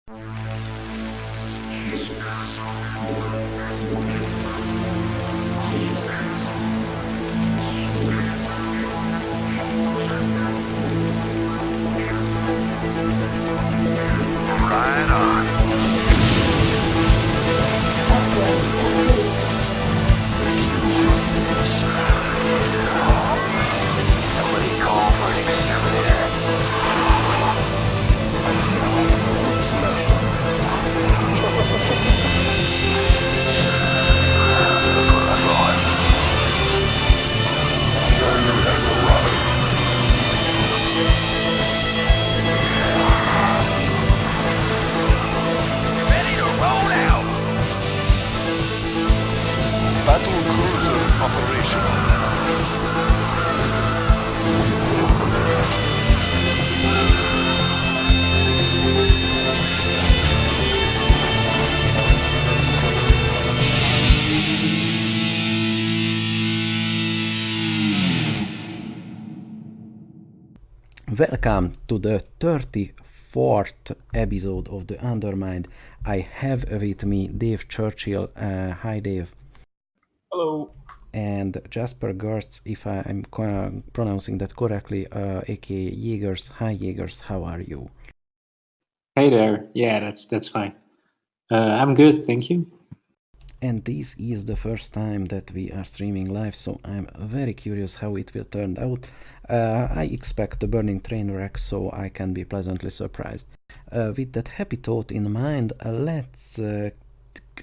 Right on. Somebody call for an exterminator. That's what I thought. That's right. Ready to roll out. Battle cruiser operational. Welcome to the 34th episode of the Undermind. I have with me Dave Churchill. Hi, Dave. Hello. And Jasper Geurtz, if I'm pronouncing that correctly, aka Yegers. Hi, Yegers. How are you? Hey there. Yeah, that's fine. I'm good, thank you. And this is the first time that we are streaming live, so I'm very curious how it will turn out. I expect a burning train wreck, so I can be pleasantly surprised. With that happy thought in mind, let's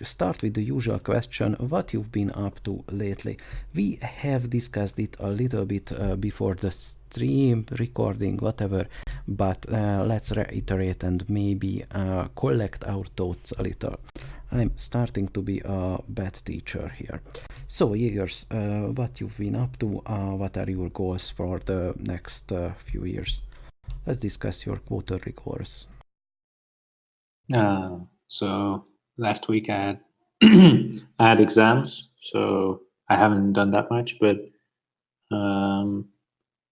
start with the usual question: what you've been up to lately? We have discussed it a little bit before the stream, recording, whatever, but let's reiterate and maybe collect our thoughts a little. I'm starting to be a bad teacher here. So, Yegers, what you've been up to, what are your goals for the next few years? Let's discuss your quarterly goals. So last week I had I had exams, so I haven't done that much. But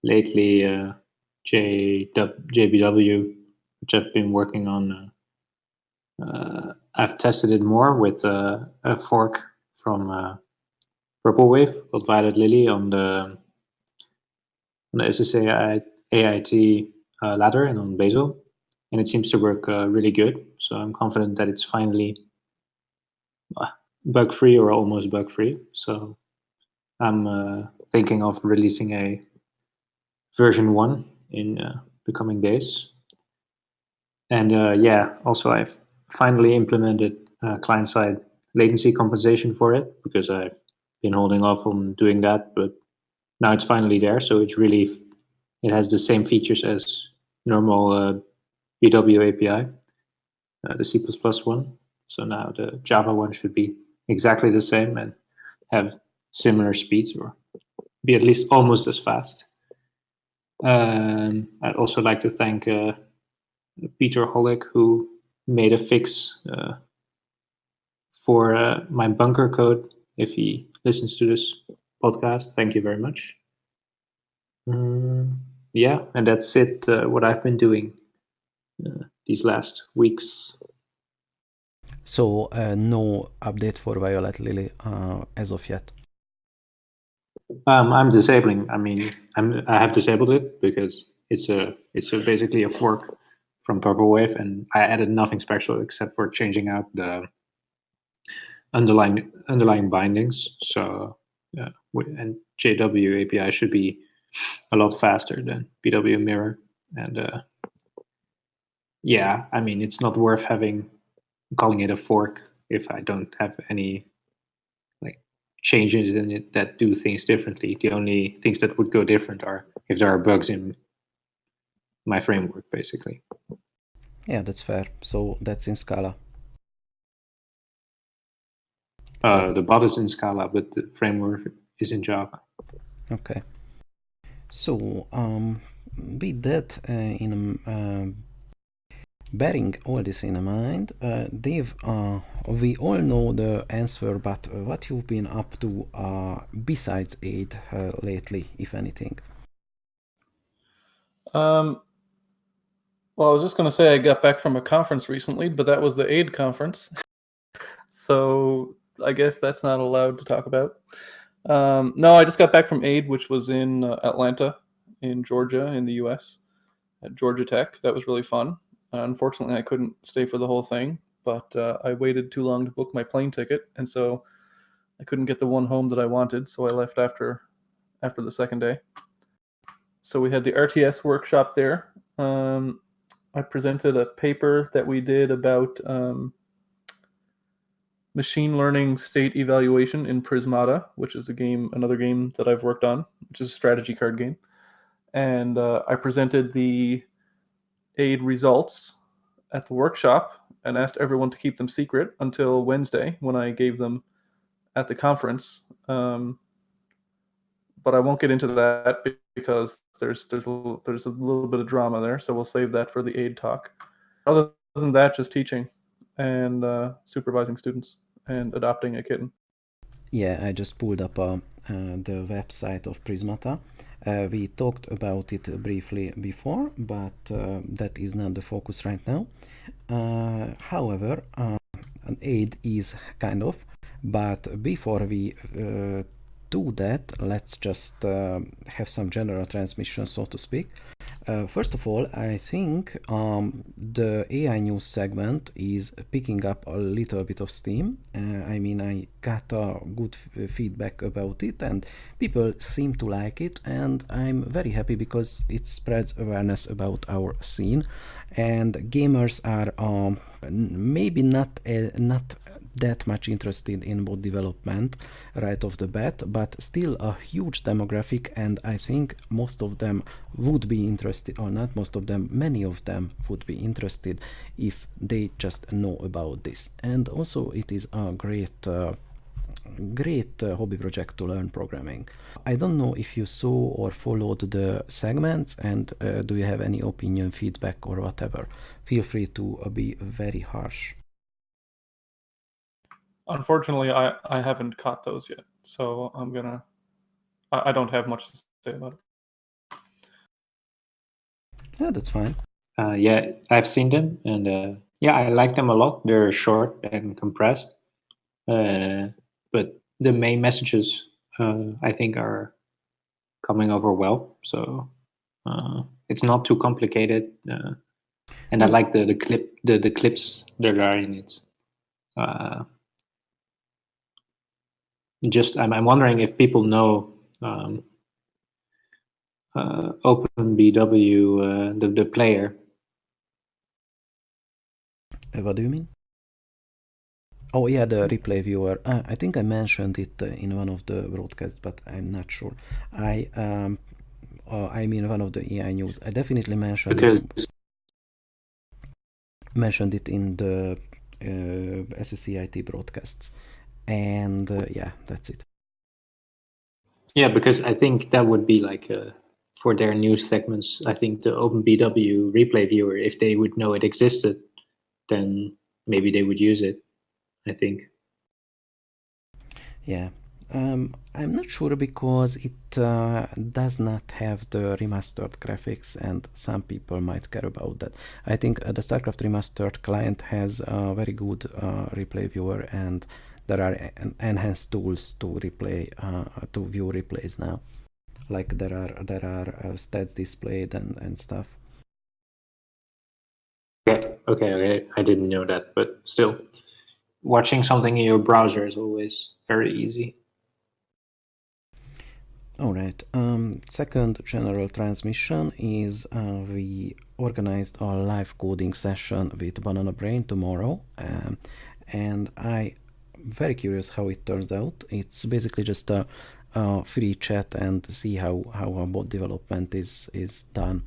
lately, JBW, which I've been working on, I've tested it more with a fork from Purple Wave called Violet Lily on the SSA AIT ladder and on Bazel, and it seems to work really good. So I'm confident that it's finally bug-free or almost bug-free. So I'm thinking of releasing a version 1 in the coming days. And yeah, also I've finally implemented client-side latency compensation for it, because I've been holding off on doing that, but now it's finally there. So it has the same features as normal BW API, the C++ one. So now the Java one should be exactly the same and have similar speeds, or be at least almost as fast. I'd also like to thank Peter Hollick, who made a fix for my bunker code. If he listens to this podcast, thank you very much. Yeah, and that's it, what I've been doing these last weeks. So no update for Violet Lily as of yet. I'm disabling. I mean, I have disabled it because it's basically a fork from Purple Wave, and I added nothing special except for changing out the underlying bindings. So and JW API should be a lot faster than BW Mirror, and yeah, I mean, it's not worth calling it a fork if I don't have any changes in it that do things differently. The only things that would go different are if there are bugs in my framework, basically. Yeah, that's fair. So that's in Scala. The bot is in Scala, but the framework is in Java. Okay. So with that bearing all this in mind, Dave, we all know the answer, but what you've been up to besides AIIDE lately, if anything? Well, I was just going to say I got back from a conference recently, but that was the AID conference. So I guess that's not allowed to talk about. No, I just got back from AID, which was in Atlanta, in Georgia, in the US, at Georgia Tech. That was really fun. Unfortunately, I couldn't stay for the whole thing, but I waited too long to book my plane ticket, and so I couldn't get the one home that I wanted, so I left after the second day. So we had the RTS workshop there. I presented a paper that we did about machine learning state evaluation in Prismata, which is another game that I've worked on, which is a strategy card game. And I presented the AID results at the workshop and asked everyone to keep them secret until Wednesday when I gave them at the conference. But I won't get into that because there's a little bit of drama there, so we'll save that for the AID talk. Other than that, just teaching and supervising students and adopting a kitten. Yeah, I just pulled up the website of Prismata. We talked about it briefly before, but that is not the focus right now. However, an AID is kind of, but before we do that, let's just have some general transmission, so to speak. First of all, I think the AI news segment is picking up a little bit of steam. I mean, I got good feedback about it and people seem to like it, and I'm very happy because it spreads awareness about our scene, and gamers are maybe not that much interested in bot development right off the bat, but still a huge demographic, and I think most of them would be interested, or not most of them, many of them would be interested if they just know about this. And also it is a great hobby project to learn programming. I don't know if you saw or followed the segments, and do you have any opinion, feedback, or whatever. Feel free to be very harsh. Unfortunately, I haven't caught those yet, so I don't have much to say about it. Yeah, that's fine. Yeah, I've seen them, and yeah, I like them a lot. They're short and compressed, but the main messages I think are coming over well. So it's not too complicated, and I like the clips that are in it. Just I'm wondering if people know OpenBW, the player. What do you mean? Oh yeah, the replay viewer. I think I mentioned it in one of the broadcasts, but I'm not sure. I mean one of the AI news. I definitely mentioned it in the SSCIT broadcasts, and yeah, that's it. Yeah, because I think that would be like for their news segments. I think the OpenBW replay viewer, if they would know it existed, then maybe they would use it, I think. Yeah. I'm not sure because it does not have the remastered graphics, and some people might care about that. I think the Starcraft Remastered client has a very good replay viewer, and there are enhanced tools to replay to view replays now. Like there are stats displayed and stuff. Okay. I didn't know that, but still, watching something in your browser is always very easy. Alright, second general transmission is we organized a live coding session with Banana Brain tomorrow, and I'm very curious how it turns out. It's basically just a free chat and see how our bot development is done.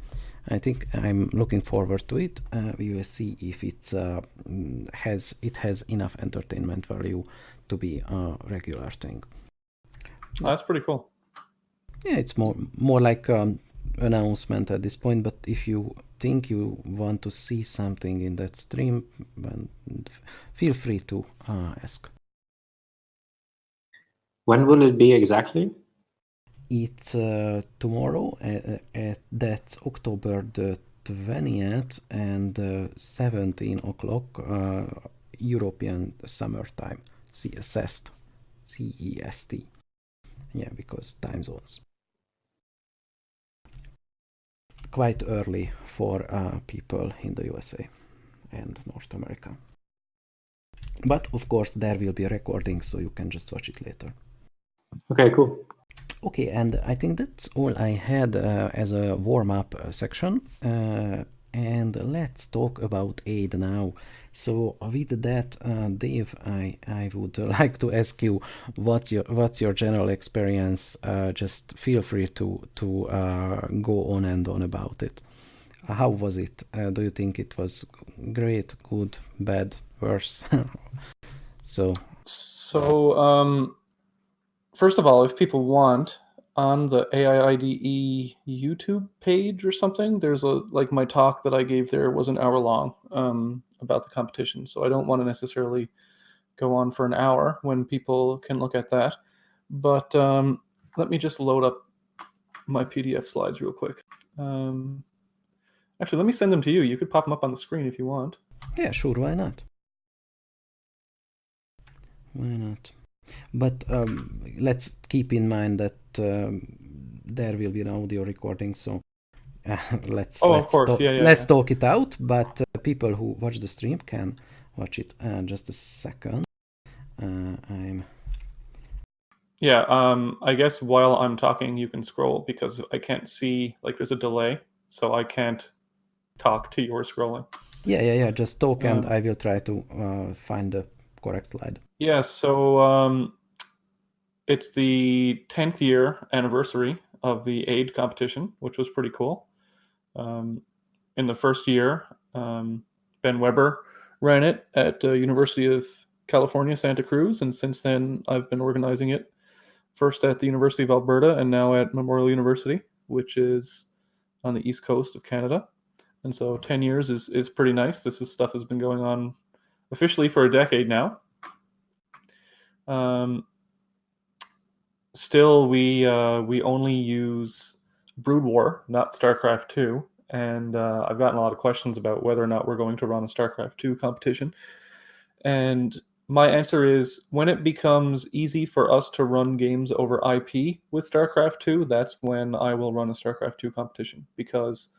I think I'm looking forward to it. We will see if it has enough entertainment value to be a regular thing. That's pretty cool. Yeah, it's more like announcement at this point, but if you think you want to see something in that stream, feel free to ask. When will it be exactly? It's tomorrow, that's October the 20th and 17 o'clock European summertime, CEST. Yeah, because time zones. Quite early for people in the USA and North America. But of course there will be a recording, so you can just watch it later. Okay, cool. Okay, and I think that's all I had as a warm-up section. And let's talk about AIIDE now. So with that, Dave, I would like to ask you, what's your general experience? Just feel free to go on and on about it. How was it? Do you think it was great, good, bad, worse? So first of all, if people want, on the AIIDE YouTube page or something, there's my talk that I gave there was an hour long about the competition. So I don't want to necessarily go on for an hour when people can look at that. But let me just load up my PDF slides real quick. Actually, let me send them to you. You could pop them up on the screen if you want. Yeah, sure, why not? Why not? But let's keep in mind that there will be an audio recording, so let's talk it out. But people who watch the stream can watch it. Just a second. I guess while I'm talking, you can scroll because I can't see. There's a delay, so I can't talk to your scrolling. Yeah. Just talk, and I will try to find the correct slide. Yeah, so it's the 10th year anniversary of the AIIDE competition, which was pretty cool. In the first year, Ben Weber ran it at University of California, Santa Cruz, and since then I've been organizing it first at the University of Alberta and now at Memorial University, which is on the east coast of Canada. And so 10 years is pretty nice. Stuff has been going on officially for a decade now. Still, we only use Brood War, not Starcraft 2, and I've gotten a lot of questions about whether or not we're going to run a Starcraft 2 competition. And my answer is, when it becomes easy for us to run games over IP with Starcraft 2, that's when I will run a Starcraft 2 competition, because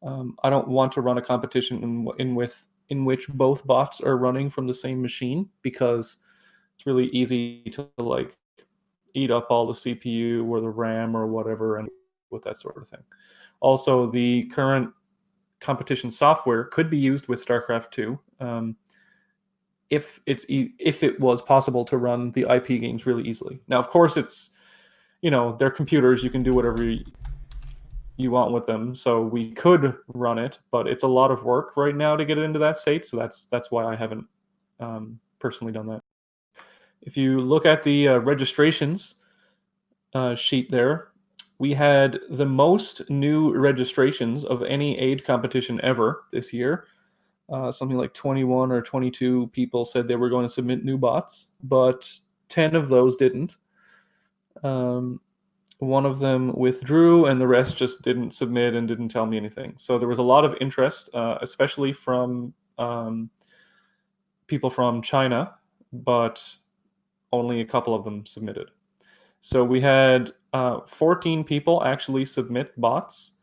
I don't want to run a competition in which both bots are running from the same machine, because it's really easy to eat up all the CPU or the RAM or whatever, and with that sort of thing. Also, the current competition software could be used with StarCraft 2 if it was possible to run the IP games really easily. Now, of course, it's they're computers. You can do whatever you want with them. So we could run it, but it's a lot of work right now to get it into that state. So that's why I haven't personally done that. If you look at the registrations sheet there, we had the most new registrations of any AIIDE competition ever this year. Something like 21 or 22 people said they were going to submit new bots, but 10 of those didn't. One of them withdrew, and the rest just didn't submit and didn't tell me anything. So there was a lot of interest, especially from people from China, but only a couple of them submitted. So we had 14 people actually submit bots,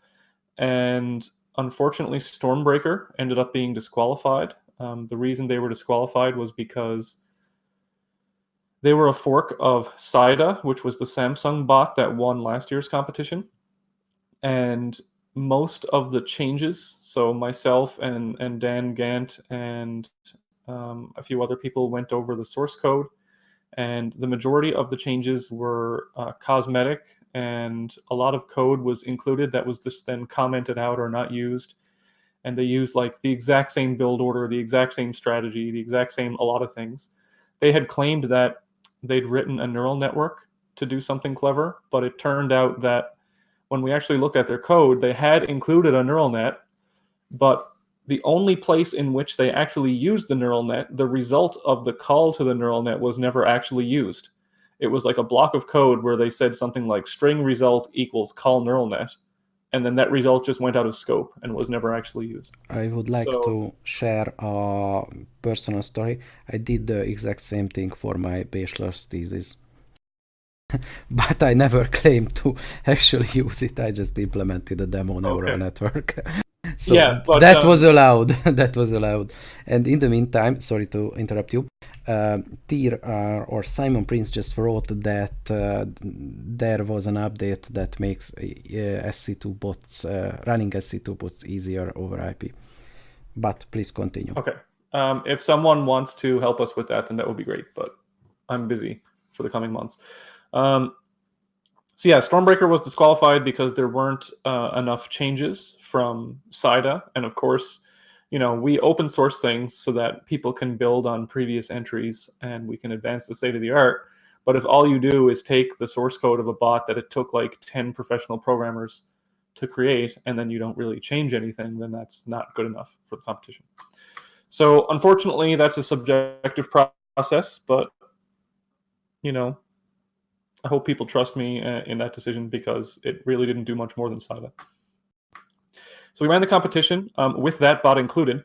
and unfortunately Stormbreaker ended up being disqualified. The reason they were disqualified was because they were a fork of AIIDE, which was the Samsung bot that won last year's competition. And most of the changes, so myself and Dan Gant and a few other people went over the source code, and the majority of the changes were cosmetic, and a lot of code was included that was just then commented out or not used. And they used the exact same build order, the exact same strategy, the exact same a lot of things. They had claimed that they'd written a neural network to do something clever, but it turned out that when we actually looked at their code, they had included a neural net, but the only place in which they actually used the neural net, the result of the call to the neural net was never actually used. It was like a block of code where they said something like string result equals call neural net, and then that result just went out of scope and was never actually used. I would like So- to share a personal story. I did the exact same thing for my bachelor's thesis. But I never claimed to actually use it. I just implemented a demo neural network. So Yeah, but, that was allowed. That was allowed. And in the meantime, sorry to interrupt you, Tyr or Simon Prince just wrote that there was an update that makes SC2 bots, running SC2 bots easier over IP. But please continue. Okay. If someone wants to help us with that, then that would be great, but I'm busy for the coming months. So yeah, Stormbreaker was disqualified because there weren't enough changes from AIIDE, and of course, we open source things so that people can build on previous entries and we can advance the state of the art. But if all you do is take the source code of a bot that it took like 10 professional programmers to create, and then you don't really change anything, then that's not good enough for the competition. So unfortunately, that's a subjective process, but I hope people trust me in that decision because it really didn't do much more than AIIDE. So we ran the competition with that bot included,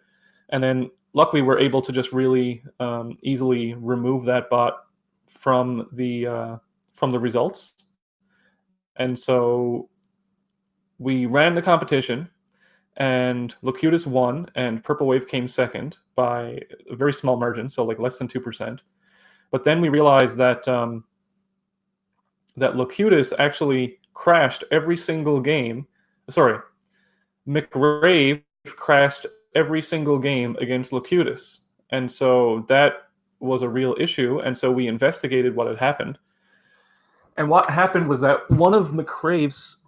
and then luckily we're able to just really easily remove that bot from the results. And so we ran the competition, and Locutus won, and Purple Wave came second by a very small margin, so like less than 2%. But then we realized that that Locutus actually crashed every single game. Sorry, McRave crashed every single game against Locutus. And so that was a real issue. And so we investigated what had happened. And what happened was that one of McRave's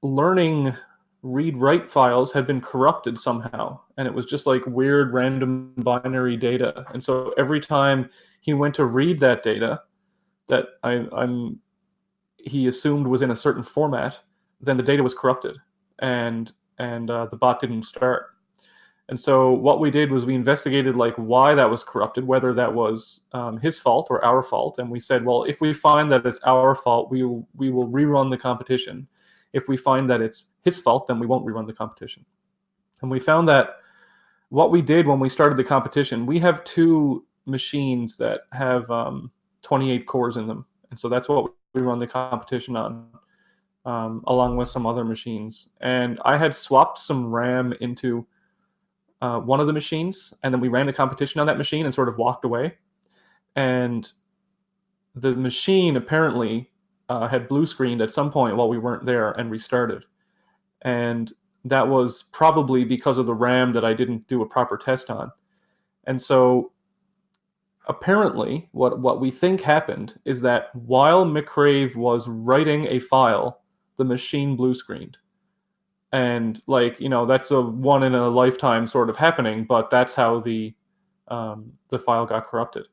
learning read-write files had been corrupted somehow. And it was just like weird random binary data. And so every time he went to read that data, that he assumed was in a certain format, then the data was corrupted, and the bot didn't start. And so what we did was we investigated like why that was corrupted, whether that was his fault or our fault, and we said, well, if we find that it's our fault, we will rerun the competition. If we find that it's his fault, then we won't rerun the competition. And we found that what we did when we started the competition, we have two machines that have 28 cores in them. And so that's what we run the competition on, along with some other machines. And I had swapped some RAM into one of the machines, and then we ran the competition on that machine and sort of walked away. And the machine apparently had blue screened at some point while we weren't there and restarted. And that was probably because of the RAM that I didn't do a proper test on. And so apparently, what we think happened is that while McRave was writing a file, the machine blue screened. And that's a one in a lifetime sort of happening, but that's how the file got corrupted.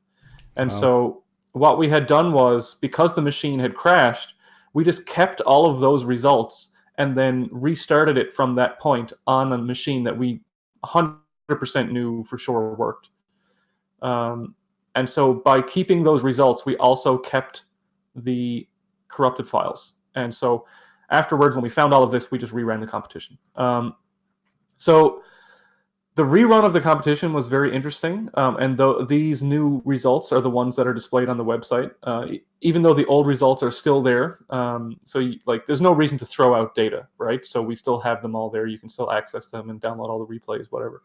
And Wow. so what we had done was, because the machine had crashed, we just kept all of those results and then restarted it from that point on a machine that we 100% knew for sure worked. And so by keeping those results, we also kept the corrupted files. And so afterwards, when we found all of this, we just reran the competition. So the rerun of the competition was very interesting. And these new results are the ones that are displayed on the website, even though the old results are still there. There's no reason to throw out data, right? So we still have them all there. You can still access them and download all the replays, whatever.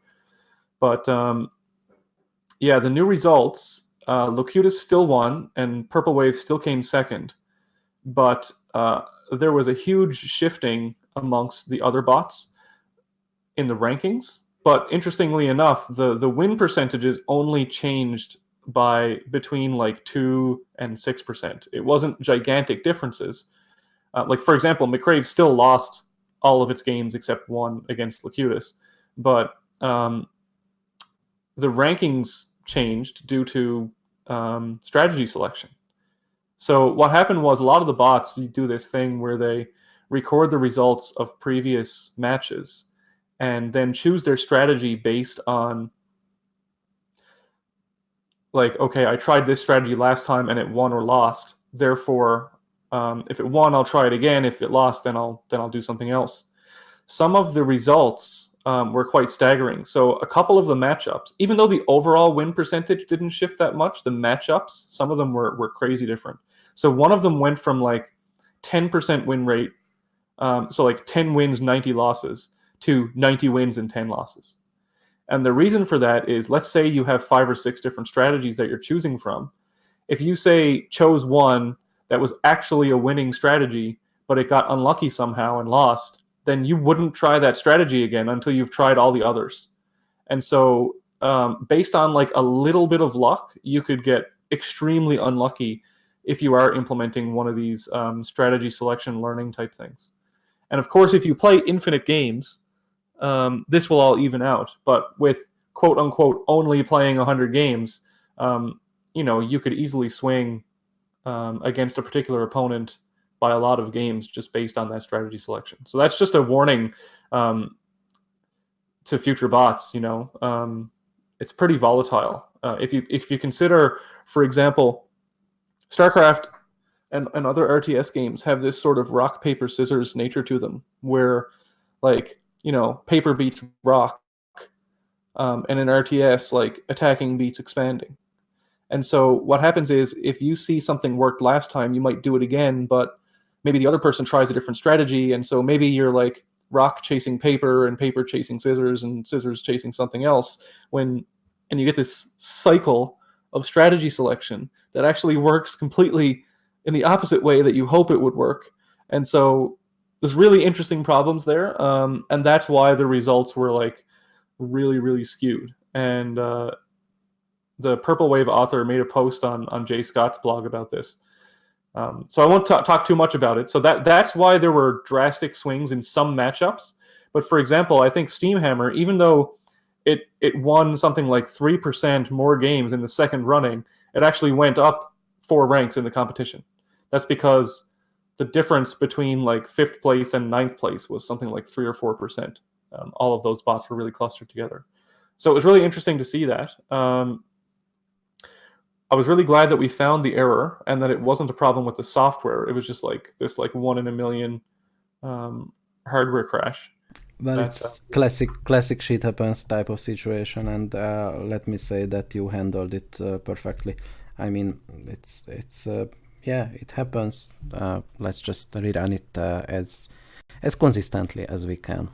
But yeah, the new results, Locutus still won, and Purple Wave still came second. But there was a huge shifting amongst the other bots in the rankings. But interestingly enough, the win percentages only changed by between like 2 and 6%. It wasn't gigantic differences. For example, McRave still lost all of its games except one against Locutus. But the rankings changed due to strategy selection. So what happened was, a lot of the bots do this thing where they record the results of previous matches and then choose their strategy based on, okay, I tried this strategy last time and it won or lost. Therefore, If it won, I'll try it again. If it lost, then I'll do something else. Some of the results were quite staggering. So a couple of the matchups, even though the overall win percentage didn't shift that much, the matchups, some of them were crazy different. So one of them went from like 10% win rate, so like 10 wins, 90 losses, to 90 wins and 10 losses. And the reason for that is, let's say you have 5 or 6 different strategies that you're choosing from. If you say chose one that was actually a winning strategy, but it got unlucky somehow and lost, then you wouldn't try that strategy again until you've tried all the others. And so based on like a little bit of luck, you could get extremely unlucky if you are implementing one of these strategy selection learning type things. And of course, if you play infinite games, this will all even out. But with quote unquote only playing 100 games, you could easily swing against a particular opponent by a lot of games just based on that strategy selection. So that's just a warning to future bots. It's pretty volatile. If you consider, for example, StarCraft and other RTS games have this sort of rock, paper, scissors nature to them, where like, paper beats rock, and in RTS, like attacking beats expanding. And so what happens is, if you see something worked last time, you might do it again, but maybe the other person tries a different strategy, and so maybe you're like rock chasing paper and paper chasing scissors and scissors chasing something else, and you get this cycle of strategy selection that actually works completely in the opposite way that you hope it would work. And so there's really interesting problems there, and that's why the results were like really, really skewed. And the Purple Wave author made a post on Jay Scott's blog about this. So I won't talk too much about it. So that's why there were drastic swings in some matchups. But for example, I think Steamhammer, even though it won something like 3% more games in the second running, it actually went up 4 ranks in the competition. That's because the difference between like 5th place and 9th place was something like 3 or 4%. All of those bots were really clustered together. So it was really interesting to see that. I was really glad that we found the error and that it wasn't a problem with the software. It was just like this 1 in a million hardware crash. Well, it's classic shit happens type of situation, and let me say that you handled it perfectly. I mean, it's it happens. Let's just rerun it as consistently as we can.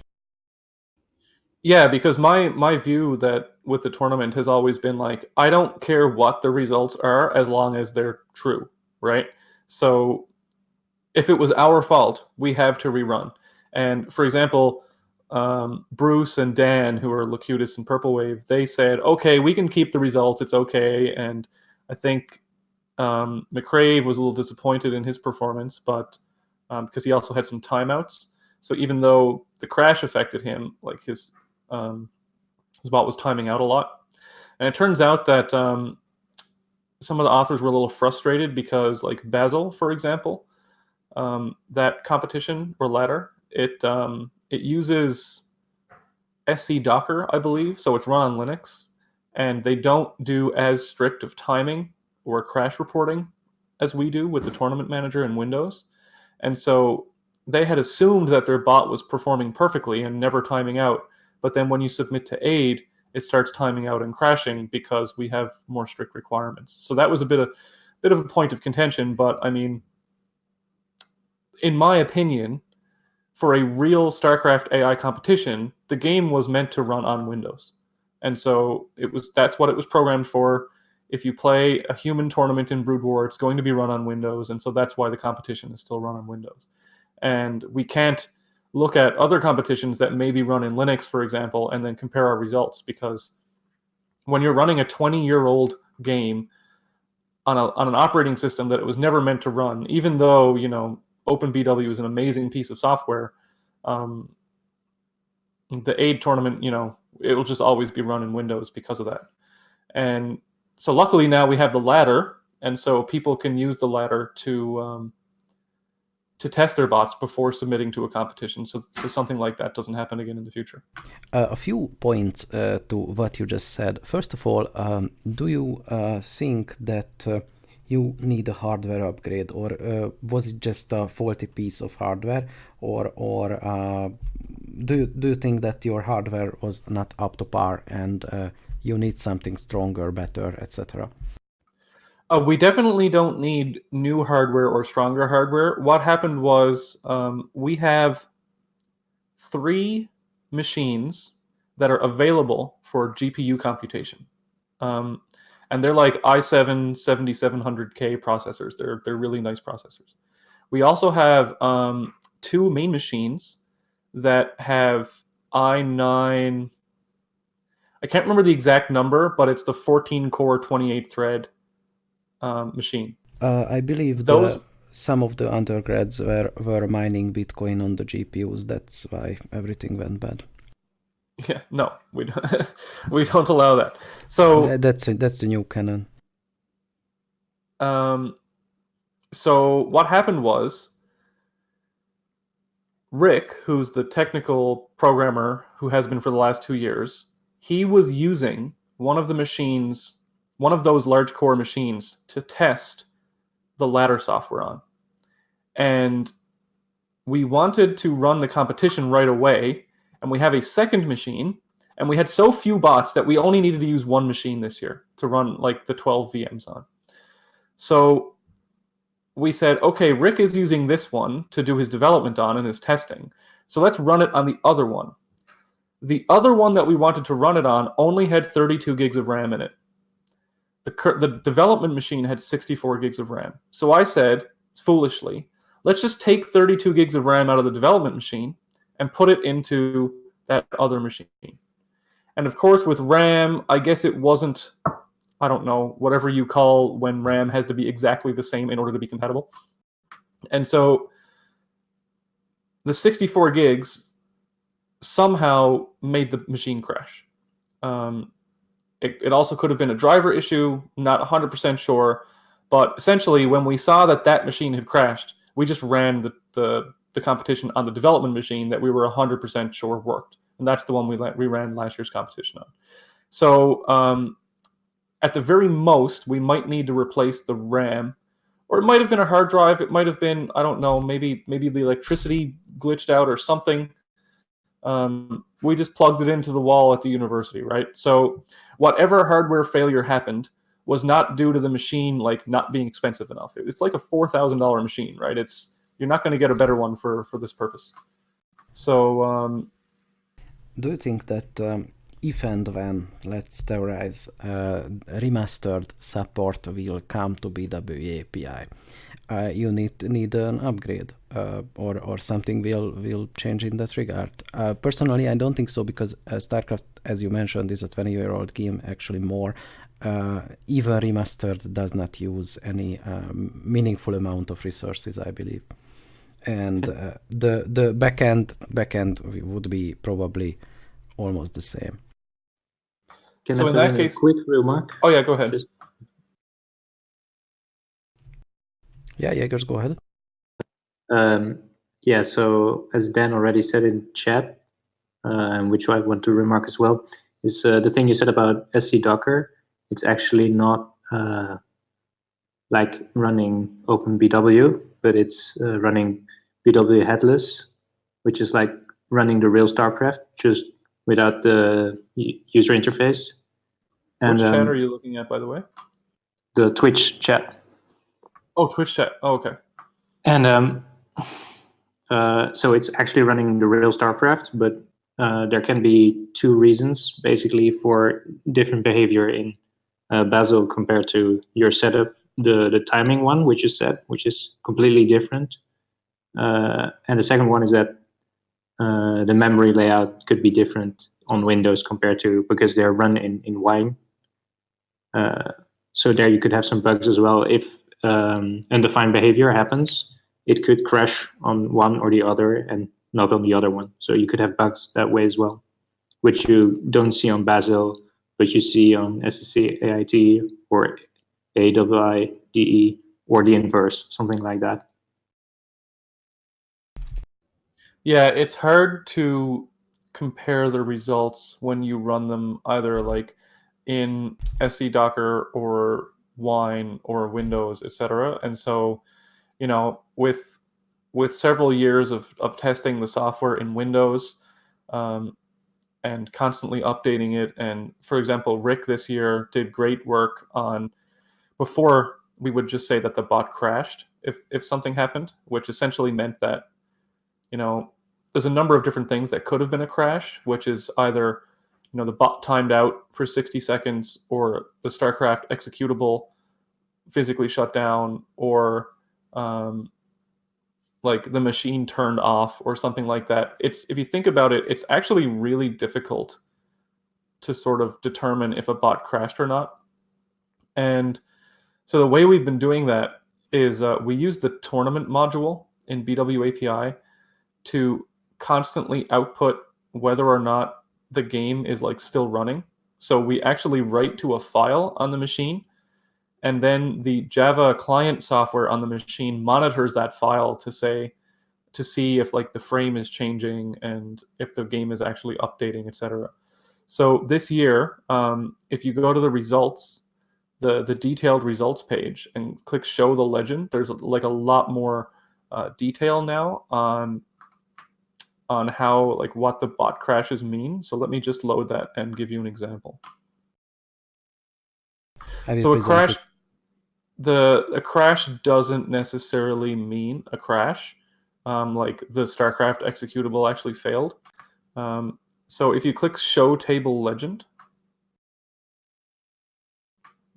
Yeah, because my view that with the tournament has always been like, I don't care what the results are as long as they're true, right? So if it was our fault, we have to rerun. And for example, Bruce and Dan, who are Locutus and Purple Wave, they said, okay, we can keep the results, it's okay. And I think McCrave was a little disappointed in his performance, but because he also had some timeouts. So even though the crash affected him, like his bot was timing out a lot. And it turns out that some of the authors were a little frustrated because, like Basil, for example, that competition or ladder, it uses SC Docker, I believe, so it's run on Linux, and they don't do as strict of timing or crash reporting as we do with the tournament manager in Windows. And so they had assumed that their bot was performing perfectly and never timing out. But then when you submit to AIIDE, it starts timing out and crashing because we have more strict requirements. So that was a bit of a point of contention. But I mean, in my opinion, for a real StarCraft AI competition, the game was meant to run on Windows. And so that's what it was programmed for. If you play a human tournament in Brood War, it's going to be run on Windows. And so that's why the competition is still run on Windows. And we can't look at other competitions that may be run in Linux, for example, and then compare our results, because when you're running a 20-year-old game on an operating system that it was never meant to run, even though, OpenBW is an amazing piece of software, the AIIDE tournament, it will just always be run in Windows because of that. And so luckily now we have the ladder, and so people can use the ladder to test their bots before submitting to a competition, so something like that doesn't happen again in the future. A few points to what you just said. First of all, do you think that you need a hardware upgrade, or was it just a faulty piece of hardware, or do you think that your hardware was not up to par and you need something stronger, better, etc.? We definitely don't need new hardware or stronger hardware. What happened was we have 3 machines that are available for GPU computation. And they're like i7 7700K processors. They're really nice processors. We also have 2 main machines that have i9. I can't remember the exact number, but it's the 14 core 28 thread machine. I believe Those some of the undergrads were mining Bitcoin on the GPUs. That's why everything went bad. Yeah, no, we don't, we don't allow that. So That's the new canon. So what happened was Rick, who's the technical programmer who has been for the last 2 years, he was using one of the machines, one of those large core machines, to test the ladder software on. And we wanted to run the competition right away, and we have a second machine, and we had so few bots that we only needed to use one machine this year to run like the 12 VMs on. So we said, okay, Rick is using this one to do his development on and his testing, so let's run it on the other one. The other one that we wanted to run it on only had 32 gigs of RAM in it. The development machine had 64 gigs of RAM. So I said, foolishly, let's just take 32 gigs of RAM out of the development machine and put it into that other machine. And of course, with RAM, I guess it wasn't, I don't know, whatever you call when RAM has to be exactly the same in order to be compatible. And so the 64 gigs somehow made the machine crash. It also could have been a driver issue, not 100% sure. But essentially, when we saw that that machine had crashed, we just ran the competition on the development machine that we were 100% sure worked. And that's the one we ran last year's competition on. So at the very most, we might need to replace the RAM. Or it might have been a hard drive. It might have been, I don't know, maybe the electricity glitched out or something. We just plugged it into the wall at the university, right? So whatever hardware failure happened was not due to the machine like not being expensive enough. It's like a $4,000 machine, right? You're not going to get a better one for this purpose. So do you think that if and when, let's theorize, remastered support will come to BWE API, you need an upgrade, or something will change in that regard? Personally, I don't think so, because Starcraft, as you mentioned, is a 20-year-old game, actually more. Even remastered does not use any meaningful amount of resources, I believe. And the backend would be probably almost the same. Can So I in put that in case- a quick remark? oh yeah, go ahead. Just- Yeah, Yegers, go ahead. Yeah, so as Dan already said in chat, and which I want to remark as well, is the thing you said about SC Docker. It's actually not like running OpenBW, but it's running BW headless, which is like running the real Starcraft, just without the user interface. And Which chat are you looking at, by the way? the Twitch chat. Oh, Twitch chat. Oh, okay. And so it's actually running the real Starcraft, but there can be 2 reasons basically for different behavior in Bazel compared to your setup. The timing one, which is set, which is completely different. And the second one is that the memory layout could be different on Windows compared to, because they're run in Wine. So there you could have some bugs as well. If undefined behavior happens, it could crash on one or the other and not on the other one. So you could have bugs that way as well, which you don't see on Bazel, but you see on SSC AIT or AIIDE or the inverse, something like that. Yeah, it's hard to compare the results when you run them either like in SC Docker or Wine or Windows, etc. And so, with several years of testing the software in Windows, and constantly updating it, and for example, Rick this year did great work on, before we would just say that the bot crashed if something happened, which essentially meant that, there's a number of different things that could have been a crash, which is either, the bot timed out for 60 seconds, or the Starcraft executable physically shut down, or like the machine turned off or something like that. If you think about it, it's actually really difficult to sort of determine if a bot crashed or not. And so the way we've been doing that is we use the tournament module in BW API to constantly output whether or not the game is like still running. So we actually write to a file on the machine, and then the Java client software on the machine monitors that file to see if like the frame is changing and if the game is actually updating, etc. So this year, if you go to the results, the detailed results page, and click show the legend, there's like a lot more detail now on how, like, what the bot crashes mean. So let me just load that and give you an example. So a crash, a crash doesn't necessarily mean a crash. Like the Starcraft executable actually failed. So if you click show table legend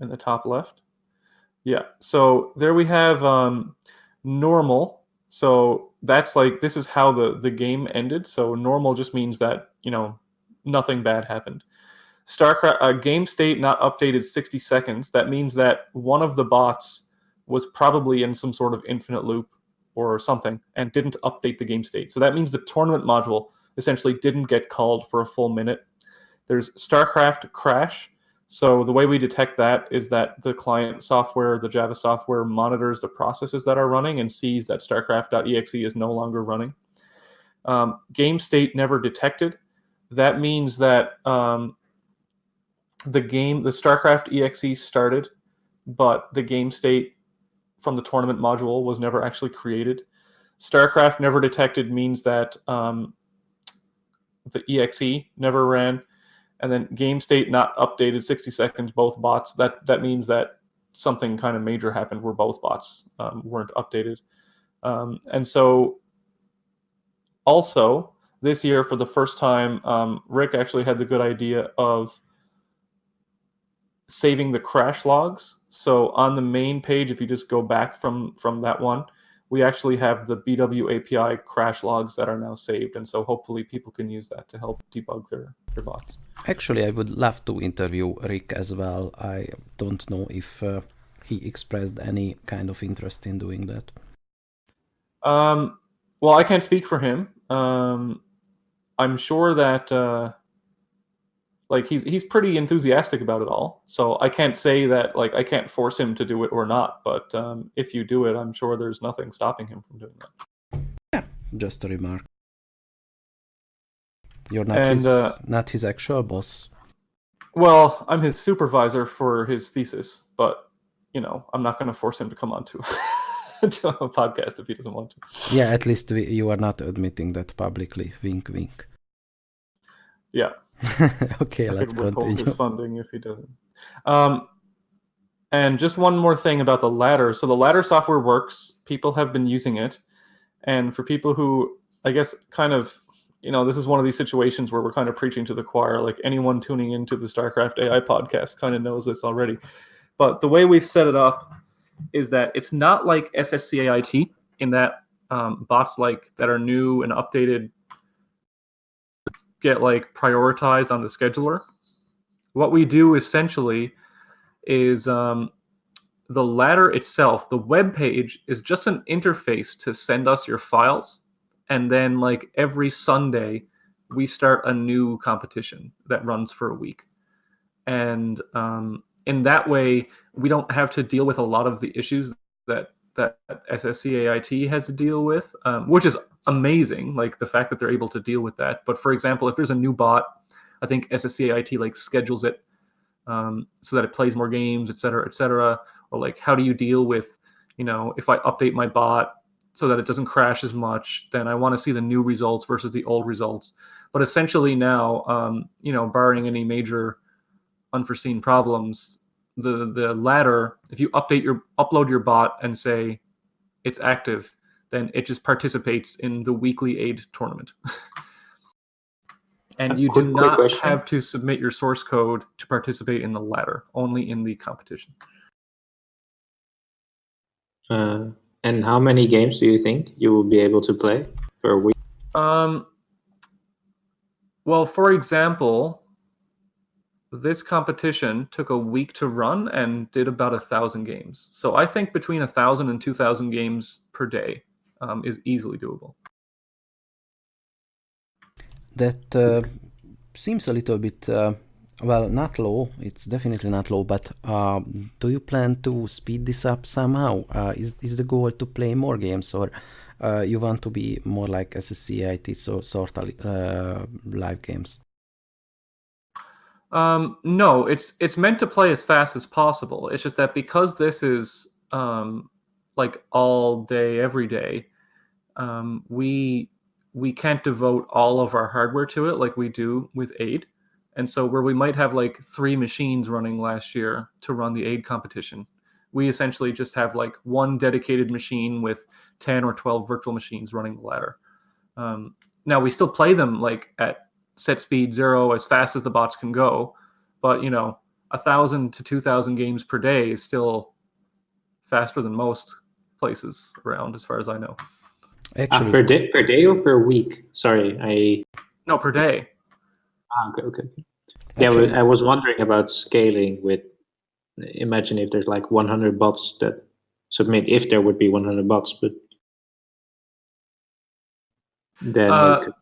in the top left, yeah, so there we have normal. So that's like, this is how the game ended. So normal just means that, nothing bad happened. Starcraft game state not updated 60 seconds. That means that one of the bots was probably in some sort of infinite loop or something and didn't update the game state. So that means the tournament module essentially didn't get called for a full minute. There's Starcraft Crash. So the way we detect that is that the client software, the Java software, monitors the processes that are running and sees that Starcraft.exe is no longer running. Game state never detected. That means that the Starcraft exe started, but the game state from the tournament module was never actually created. Starcraft never detected means that the exe never ran. And then game state not updated 60 seconds, both bots. That means that something kind of major happened where both bots weren't updated. And so also this year, for the first time, Rick actually had the good idea of saving the crash logs. So on the main page, if you just go back from that one, we actually have the BW API crash logs that are now saved. And so hopefully people can use that to help debug their bots. Actually, I would love to interview Rick as well. I don't know if he expressed any kind of interest in doing that. Well, I can't speak for him. I'm sure that like he's pretty enthusiastic about it all. So I can't say that, like, I can't force him to do it or not. But if you do it, I'm sure there's nothing stopping him from doing that. Yeah, just a remark. You're not not his actual boss. Well, I'm his supervisor for his thesis, but I'm not going to force him to come on to a podcast if he doesn't want to. Yeah, at least you are not admitting that publicly. Wink, wink. Yeah. Okay, let's continue. His funding if he doesn't. And just one more thing about the ladder. So the ladder software works. People have been using it, and for people who, I guess, kind of, this is one of these situations where we're kind of preaching to the choir. Like, anyone tuning into the Starcraft AI podcast kind of knows this already. But the way we've set it up is that it's not like SSCAIT in that bots that are new and updated get like prioritized on the scheduler. What we do essentially is the ladder itself, the web page, is just an interface to send us your files. And then, like, every Sunday, we start a new competition that runs for a week. And in that way, we don't have to deal with a lot of the issues that SSCAIT has to deal with, which is amazing, like the fact that they're able to deal with that. But for example, if there's a new bot, I think SSCAIT like schedules it so that it plays more games, et cetera, or like how do you deal with, if I update my bot so that it doesn't crash as much, then I want to see the new results versus the old results. But essentially now, barring any major unforeseen problems, the ladder, if you upload your bot and say it's active, then it just participates in the weekly AIIDE tournament. And you do not question. have to submit your source code to participate in the ladder, only in the competition. And how many games do you think you will be able to play per week? Well, for example, this competition took a week to run and did about 1,000 games. So I think between 1,000 and 2,000 games per day is easily doable. That seems a little bit, not low. It's definitely not low, but do you plan to speed this up somehow? Is the goal to play more games, or you want to be more like SSC, AIT, so sort of live games? No, it's meant to play as fast as possible. It's just that because this is like all day, every day, we can't devote all of our hardware to it like we do with AIIDE. And so where we might have like 3 machines running last year to run the AIIDE competition, we essentially just have like one dedicated machine with 10 or 12 virtual machines running the ladder. Now we still play them like at set speed 0 as fast as the bots can go, but 1,000 to 2,000 games per day is still faster than most places around, as far as I know. Actually, per day or per week? Sorry, No, per day. Okay. Actually, Yeah, I was wondering about scaling with. Imagine if there's like 100 bots that submit. If there would be 100 bots, but then you could.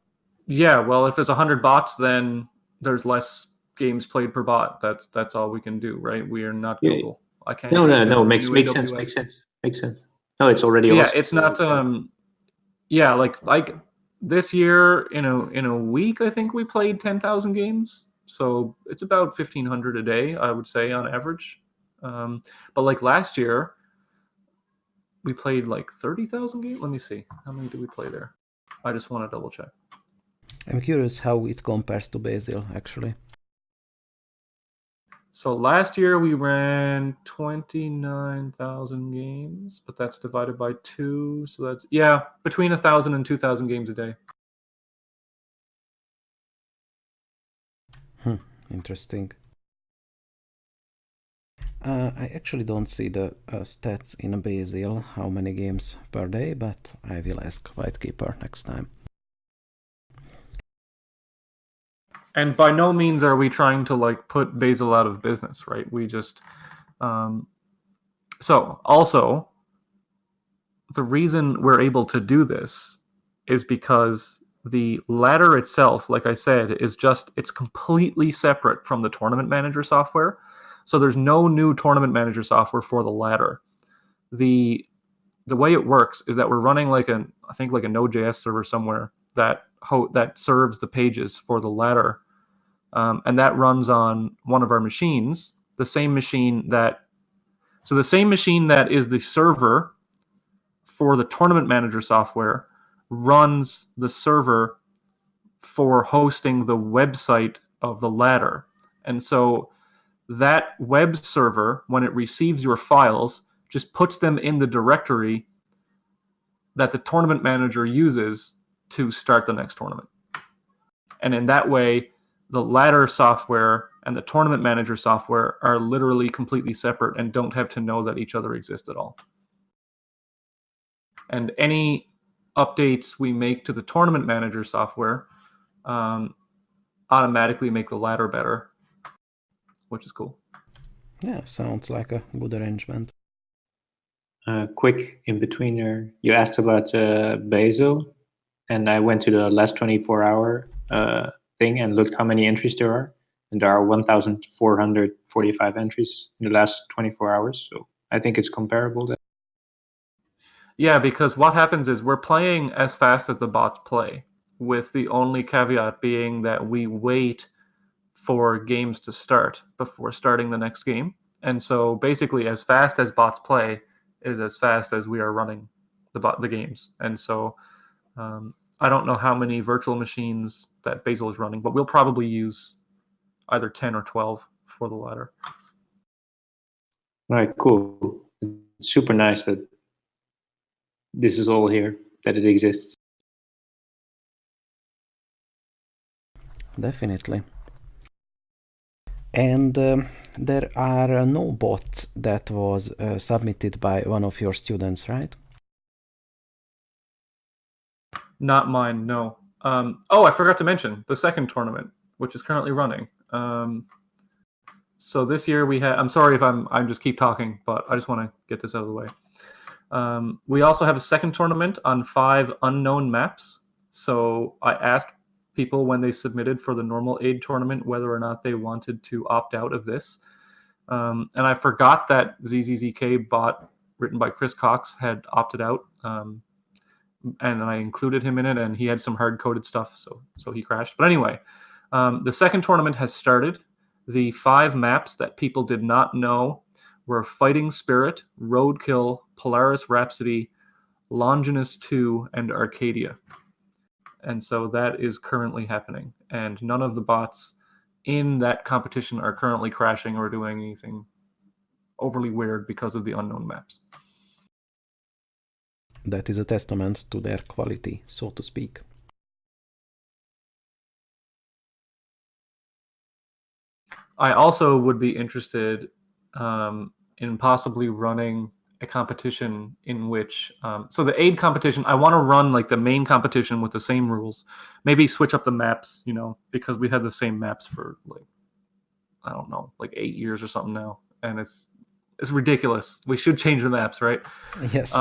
Yeah, well, if there's 100 bots, then there's less games played per bot. That's all we can do, right? We are not Yeah. Google. I can't. No. Makes AWS. sense. No, it's already. Yeah, awesome. it's not. Yeah, like this year, in a week, I think we played 10,000 games. So it's about 1,500 a day, I would say, on average. But like last year, we played like 30,000 games. Let me see. How many did we play there? I just want to double check. I'm curious how it compares to Basil, actually. So last year we ran 29,000 games, but that's divided by 2. So that's, between 1,000 and 2,000 games a day. Interesting. I actually don't see the stats in Basil, how many games per day, but I will ask Whitekeeper next time. And by no means are we trying to like put Basil out of business, right? We just so also the reason we're able to do this is because the ladder itself, like I said, it's completely separate from the tournament manager software. So there's no new tournament manager software for the ladder. The way it works is that we're running like a Node.js server somewhere that serves the pages for the ladder. And that runs on one of our machines, the same machine that is the server for the tournament manager software runs the server for hosting the website of the ladder. And so that web server, when it receives your files, just puts them in the directory that the tournament manager uses to start the next tournament. And in that way, the ladder software and the tournament manager software are literally completely separate and don't have to know that each other exist at all. And any updates we make to the tournament manager software automatically make the ladder better, which is cool. Yeah, sounds like a good arrangement. Quick in-betweener. You asked about Basil, and I went to the last 24-hour thing and looked how many entries there are. And there are 1,445 entries in the last 24 hours. So I think it's comparable. Yeah, because what happens is we're playing as fast as the bots play, with the only caveat being that we wait for games to start before starting the next game. And so basically, as fast as bots play is as fast as we are running the games. And so I don't know how many virtual machines that Basil is running, but we'll probably use either 10 or 12 for the latter. All right, cool. It's super nice that this is all here, that it exists. Definitely. And there are no bots that was submitted by one of your students, right? Not mine, no. I forgot to mention the second tournament, which is currently running. So this year we had. I'm sorry if I'm just keep talking, but I just want to get this out of the way. We also have a second tournament on 5 unknown maps. So I asked people when they submitted for the normal AIDE tournament whether or not they wanted to opt out of this. And I forgot that ZZZK bot written by Chris Cox had opted out. And I included him in it, and he had some hard-coded stuff, so he crashed. But anyway, the second tournament has started. The 5 maps that people did not know were Fighting Spirit, Roadkill, Polaris Rhapsody, Longinus 2, and Arcadia. And so that is currently happening. And none of the bots in that competition are currently crashing or doing anything overly weird because of the unknown maps. That is a testament to their quality, so to speak. I also would be interested in possibly running a competition in which, so the AIDE competition, I want to run like the main competition with the same rules. Maybe switch up the maps, because we had the same maps for I don't know, 8 years or something now, and it's ridiculous. We should change the maps, right? Yes.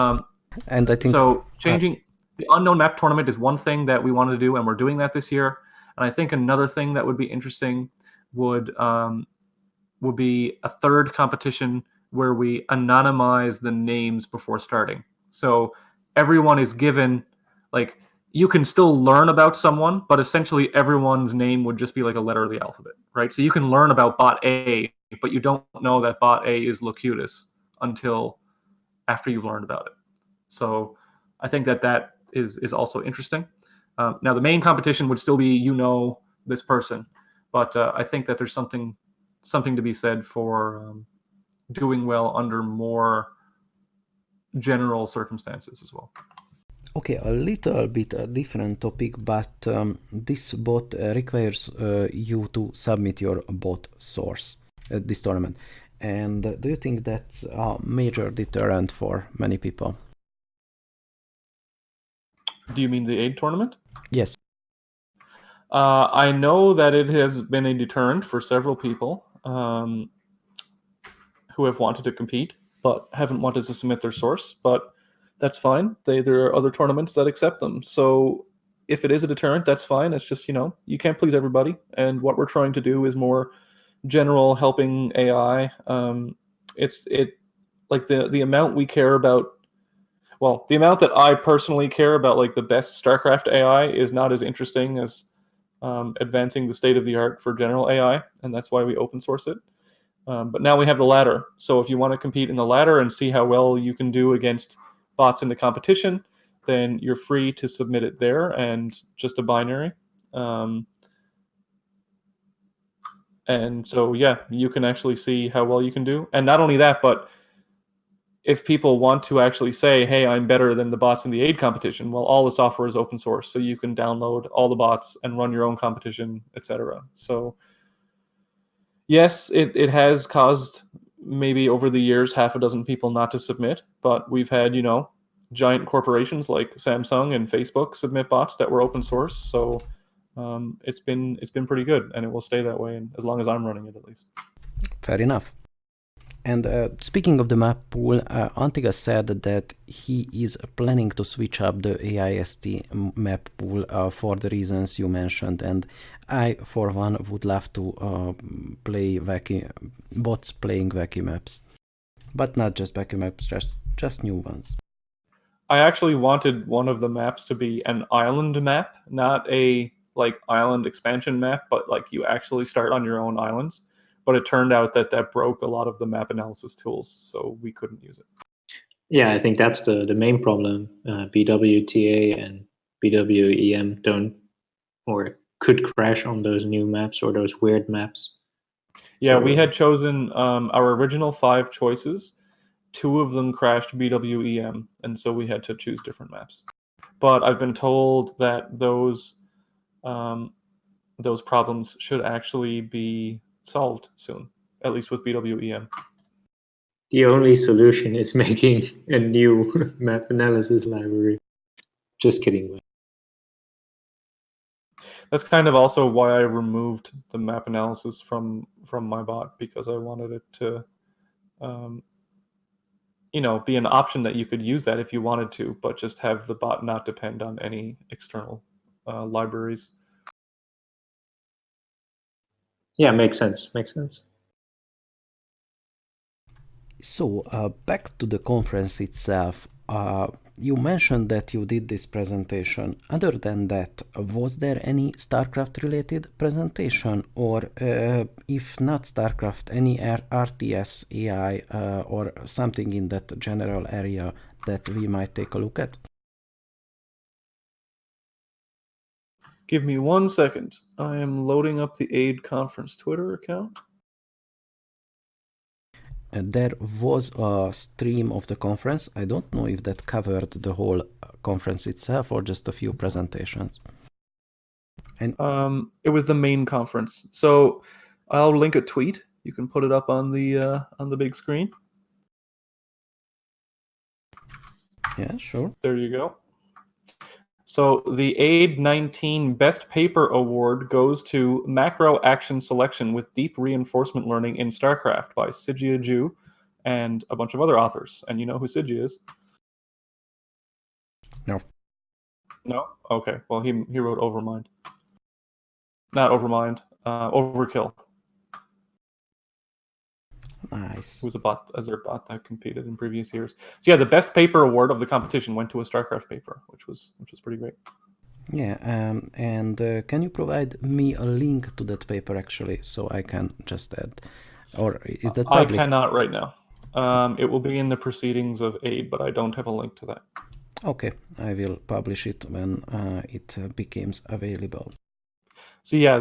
And I think so. Changing the unknown map tournament is one thing that we wanted to do, and we're doing that this year. And I think another thing that would be interesting would be a third competition where we anonymize the names before starting. So everyone is given, you can still learn about someone, but essentially everyone's name would just be like a letter of the alphabet, right? So you can learn about bot A, but you don't know that bot A is Locutus until after you've learned about it. So I think that is also interesting. Now the main competition would still be this person, but I think that there's something to be said for doing well under more general circumstances as well. Okay, a little bit a different topic, but this bot requires you to submit your bot source at this tournament. And do you think that's a major deterrent for many people? Do you mean the AIDE tournament? Yes. I know that it has been a deterrent for several people who have wanted to compete but haven't wanted to submit their source, but that's fine. There are other tournaments that accept them. So if it is a deterrent, that's fine. It's just, you can't please everybody. And what we're trying to do is more general helping AI. The amount we care about, the amount that I personally care about, the best Starcraft AI is not as interesting as advancing the state of the art for general AI, and that's why we open source it. But now we have the ladder. So if you want to compete in the ladder and see how well you can do against bots in the competition, then you're free to submit it there and just a binary. And so, you can actually see how well you can do. And not only that, but if people want to actually say, hey, I'm better than the bots in the AIDE competition, all the software is open source. So you can download all the bots and run your own competition, etc. So yes, it has caused maybe over the years 6 people not to submit, but we've had, giant corporations like Samsung and Facebook submit bots that were open source. So it's been pretty good, and it will stay that way, and as long as I'm running it, at least. Fair enough. And speaking of the map pool, Antiga said that he is planning to switch up the AIST map pool for the reasons you mentioned, and I, for one, would love to play bots playing wacky maps. But not just wacky maps, just new ones. I actually wanted one of the maps to be an island map, not a like island expansion map, but like you actually start on your own islands. But it turned out that broke a lot of the map analysis tools, so we couldn't use it. Yeah, I think that's the main problem. BWTA and BWEM don't or could crash on those new maps or those weird maps. Yeah, So, we had chosen our original 5 choices. 2 of them crashed BWEM, and so we had to choose different maps. But I've been told that those problems should actually be solved soon, at least with BWEM. the only solution is making a new map analysis library. Just kidding. That's kind of also why I removed the map analysis from my bot, because I wanted it to be an option that you could use that if you wanted to, but just have the bot not depend on any external libraries. Yeah, makes sense. Makes sense. So, back to the conference itself. You mentioned that you did this presentation. Other than that, was there any StarCraft-related presentation? Or, if not StarCraft, any RTS, AI, or something in that general area that we might take a look at? Give me 1 second. I am loading up the AIIDE conference Twitter account. There was a stream of the conference. I don't know if that covered the whole conference itself or just a few presentations. And it was the main conference. So I'll link a tweet. You can put it up on the big screen. yeah, sure. There you go. So the AIIDE 19 Best Paper Award goes to Macro Action Selection with Deep Reinforcement Learning in StarCraft by Sigia Ju and a bunch of other authors. And you know who Sigia is? No. No? Okay. Well, he wrote Overmind. Not Overmind. Overkill. Nice. Who was a Azure bot that competed in previous years. So yeah, the best paper award of the competition went to a StarCraft paper, which was pretty great. Yeah, and can you provide me a link to that paper actually, so I can just add, or is that public? I cannot right now. It will be in the proceedings of AIIDE, but I don't have a link to that. Okay, I will publish it when it becomes available. So yeah,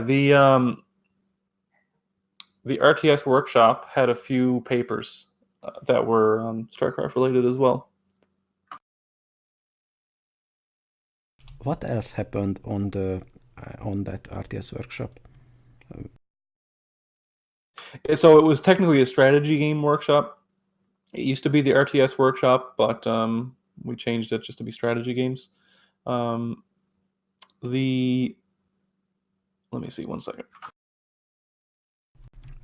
the RTS Workshop had a few papers that were StarCraft related as well. What else happened on that RTS Workshop? So it was technically a strategy game workshop. It used to be the RTS Workshop, but we changed it just to be strategy games. Let me see 1 second.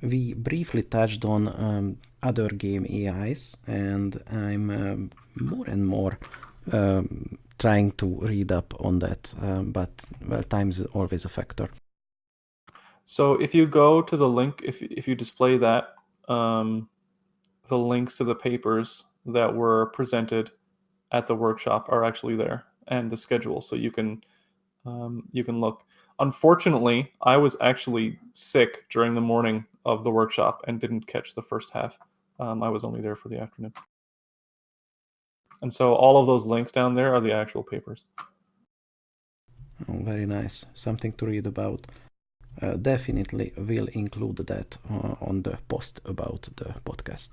We briefly touched on other game AIs, and I'm more and more trying to read up on that, but well, time is always a factor. So if you go to the link, if you display that, the links to the papers that were presented at the workshop are actually there, and the schedule, so you can look. Unfortunately, I was actually sick during the morning of the workshop and didn't catch the first half. I was only there for the afternoon. And so all of those links down there are the actual papers. Oh, very nice. Something to read about. Definitely will include that on the post about the podcast.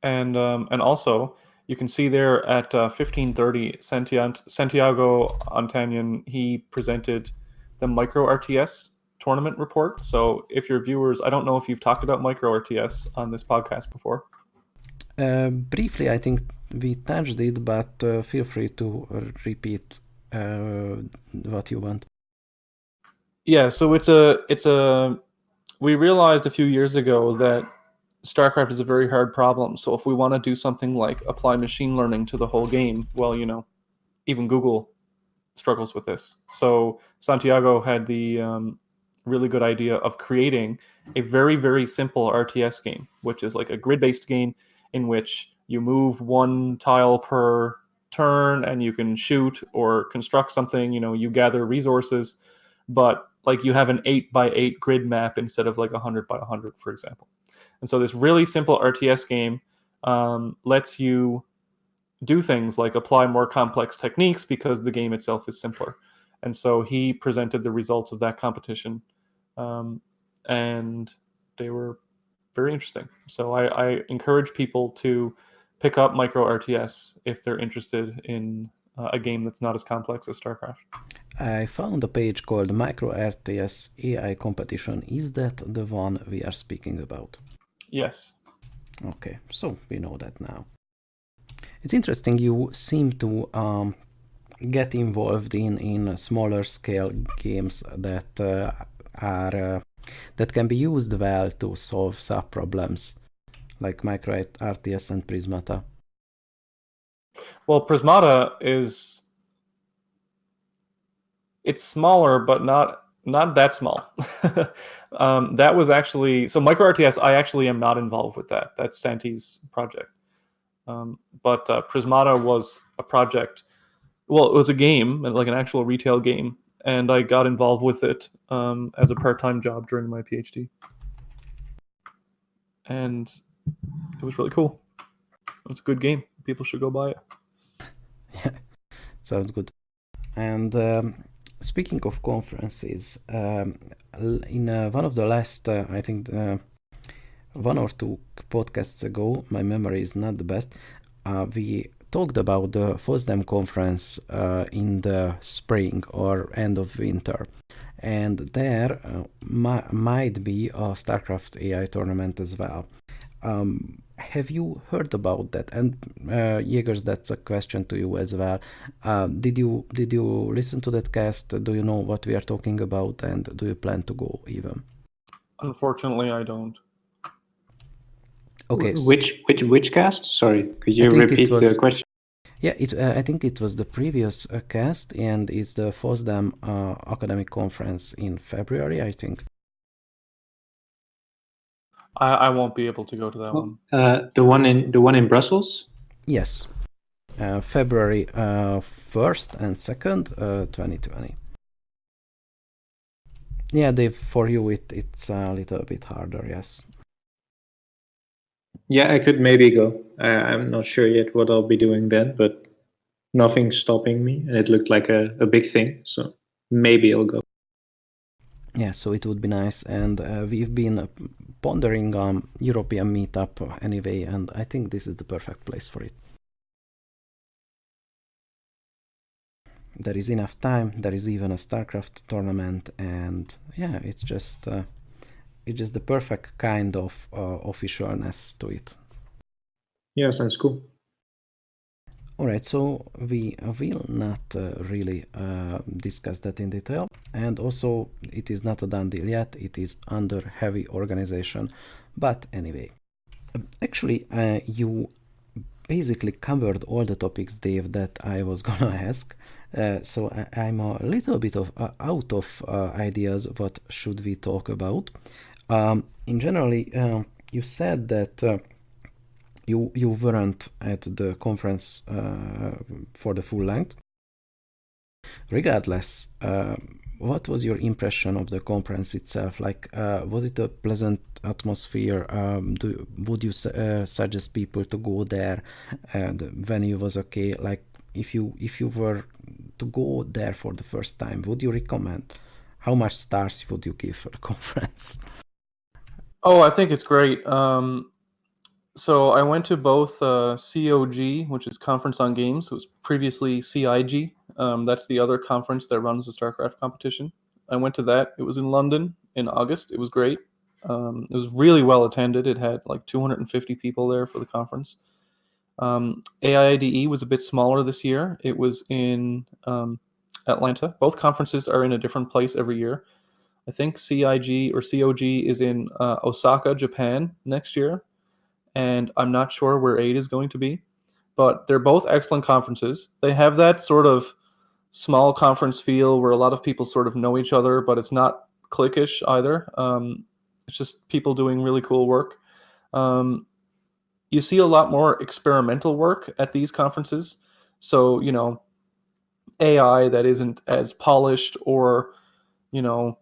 And also, you can see there at 15:30, Santiago Antanian, he presented the Micro RTS tournament report. So if your viewers, I don't know if you've talked about Micro RTS on this podcast before. Briefly, I think we touched it, but feel free to repeat what you want. Yeah, so we realized a few years ago that StarCraft is a very hard problem. So if we want to do something like apply machine learning to the whole game, well, even Google struggles with this. So Santiago had the really good idea of creating a very, very simple RTS game, which is like a grid-based game in which you move 1 tile per turn and you can shoot or construct something. You gather resources. but like you have an 8x8 grid map instead of like 100x100, for example. And so this really simple RTS game lets you do things like apply more complex techniques because the game itself is simpler. And so he presented the results of that competition, and they were very interesting. So I encourage people to pick up Micro RTS if they're interested in a game that's not as complex as StarCraft. I found a page called Micro RTS AI Competition. Is that the one we are speaking about? Yes. Okay, so we know that now. It's interesting you seem to get involved in smaller scale games that that can be used well to solve sub problems, like Micro RTS and Prismata. Well, Prismata it's smaller, but not that small. That was actually, so Micro RTS, I actually am not involved with that. That's Santi's project. But Prismata was a project. Well, it was a game, like an actual retail game, and I got involved with it as a part-time job during my PhD. And it was really cool. It's a good game. People should go buy it. Yeah, sounds good. And speaking of conferences, in one of the last, I think, 1 or 2 podcasts ago, my memory is not the best, we talked about the Fosdem Conference in the spring or end of winter. And there might be a Starcraft Ai Tournament as well. Have you heard about that? And Yegers, that's a question to you as well. Did you listen to that cast? Do you know what we are talking about, and do you plan to go even? Unfortunately, I don't. Okay. Which cast? Sorry, could you repeat the question? Yeah, I think it was the previous cast, and it's the Fosdem Academic Conference in February, I think. I won't be able to go to that one. The one in Brussels? Yes, February 1st and 2nd, 2020. Yeah, Dave, for you it's a little bit harder, yes. Yeah, I could maybe go. I'm not sure yet what I'll be doing then, but nothing's stopping me, and it looked like a big thing, so maybe I'll go. Yeah, so it would be nice, and we've been pondering on European meetup anyway, and I think this is the perfect place for it. There is enough time, there is even a Starcraft tournament, and yeah, it's just the perfect kind of officialness to it. Yeah, sounds cool. Alright, so we will not really discuss that in detail, and also it is not a done deal yet, it is under heavy organization, but anyway. Actually, you basically covered all the topics, Dave, that I was gonna ask, so I'm a little bit out of ideas what should we talk about. In generally, you said that you weren't at the conference for the full length. Regardless, what was your impression of the conference itself? Like, was it a pleasant atmosphere? Would you suggest people to go there? The venue was okay. Like, if you were to go there for the first time, would you recommend? How much stars would you give for the conference? Oh, I think it's great. So I went to both COG, which is Conference on Games. It was previously CIG. That's the other conference that runs the StarCraft competition. I went to that. It was in London in August. It was great. It was really well attended. It had like 250 people there for the conference. AIIDE was a bit smaller this year. It was in Atlanta. Both conferences are in a different place every year. I think CIG or COG is in Osaka, Japan next year. And I'm not sure where AIIDE is going to be, but they're both excellent conferences. They have that sort of small conference feel where a lot of people sort of know each other, but it's not cliquish either. It's just people doing really cool work. You see a lot more experimental work at these conferences. So, AI that isn't as polished or we're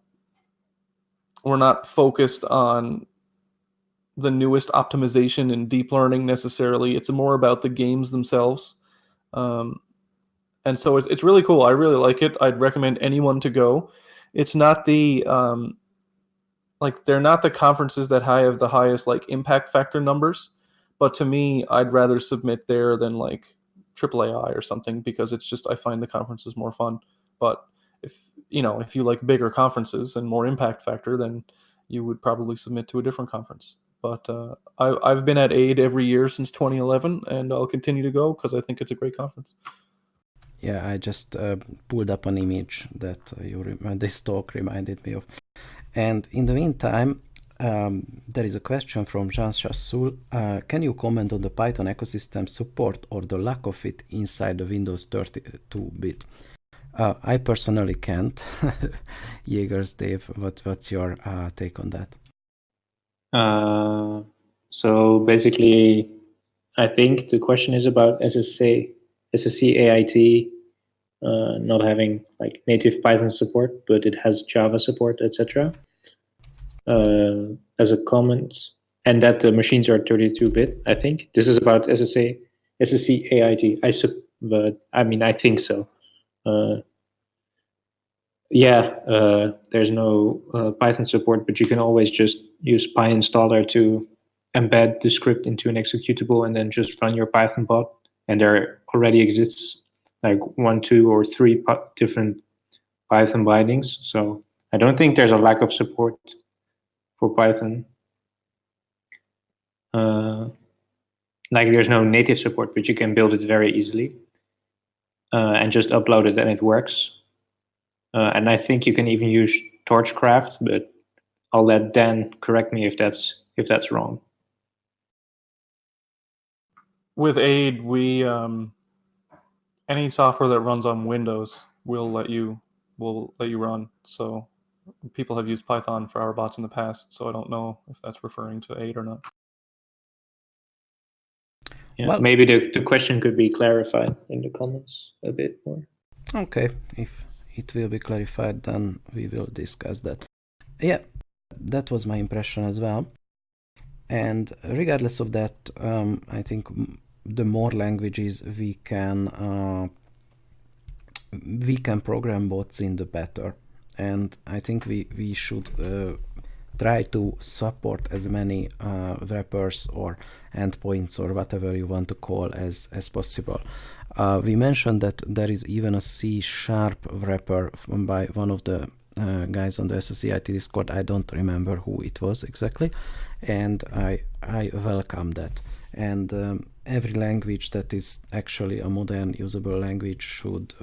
not focused on the newest optimization in deep learning necessarily. It's more about the games themselves. And so it's really cool. I really like it. I'd recommend anyone to go. It's not the they're not the conferences that have the highest impact factor numbers, but to me, I'd rather submit there than AAAI or something, because it's just, I find the conferences more fun. But if you like bigger conferences and more impact factor, then you would probably submit to a different conference. But I've been at AIIDE every year since 2011, and I'll continue to go because I think it's a great conference. Yeah, I just pulled up an image that this talk reminded me of. And in the meantime, there is a question from Jean Chassoul. Can you comment on the Python ecosystem support or the lack of it inside the Windows 32-bit? I personally can't. Yegers, Dave, what's your take on that? So basically, I think the question is about SSC AIT not having native Python support, but it has Java support, etc. As a comment, and that the machines are 32-bit. I think this is about SSC AIT. But I mean, I think so. There's no Python support, but you can always just use PyInstaller to embed the script into an executable and then just run your Python bot. And there already exists 1, 2, or 3 different Python bindings. So I don't think there's a lack of support for Python. There's no native support, but you can build it very easily and just upload it and it works. And I think you can even use Torchcraft, but I'll let Dan correct me if that's wrong. With AIIDE, we any software that runs on Windows will let you run. So people have used Python for our bots in the past, so I don't know if that's referring to AIIDE or not. Yeah, well, maybe the question could be clarified in the comments a bit more. Okay, if it will be clarified, then we will discuss that. Yeah, that was my impression as well. And regardless of that, I think the more languages we can program bots in, the better. And I think we should try to support as many wrappers or endpoints or whatever you want to call as possible. We mentioned that there is even a C# wrapper by one of the guys on the SSCIT Discord. I don't remember who it was exactly, and I welcome that. And every language that is actually a modern usable language should.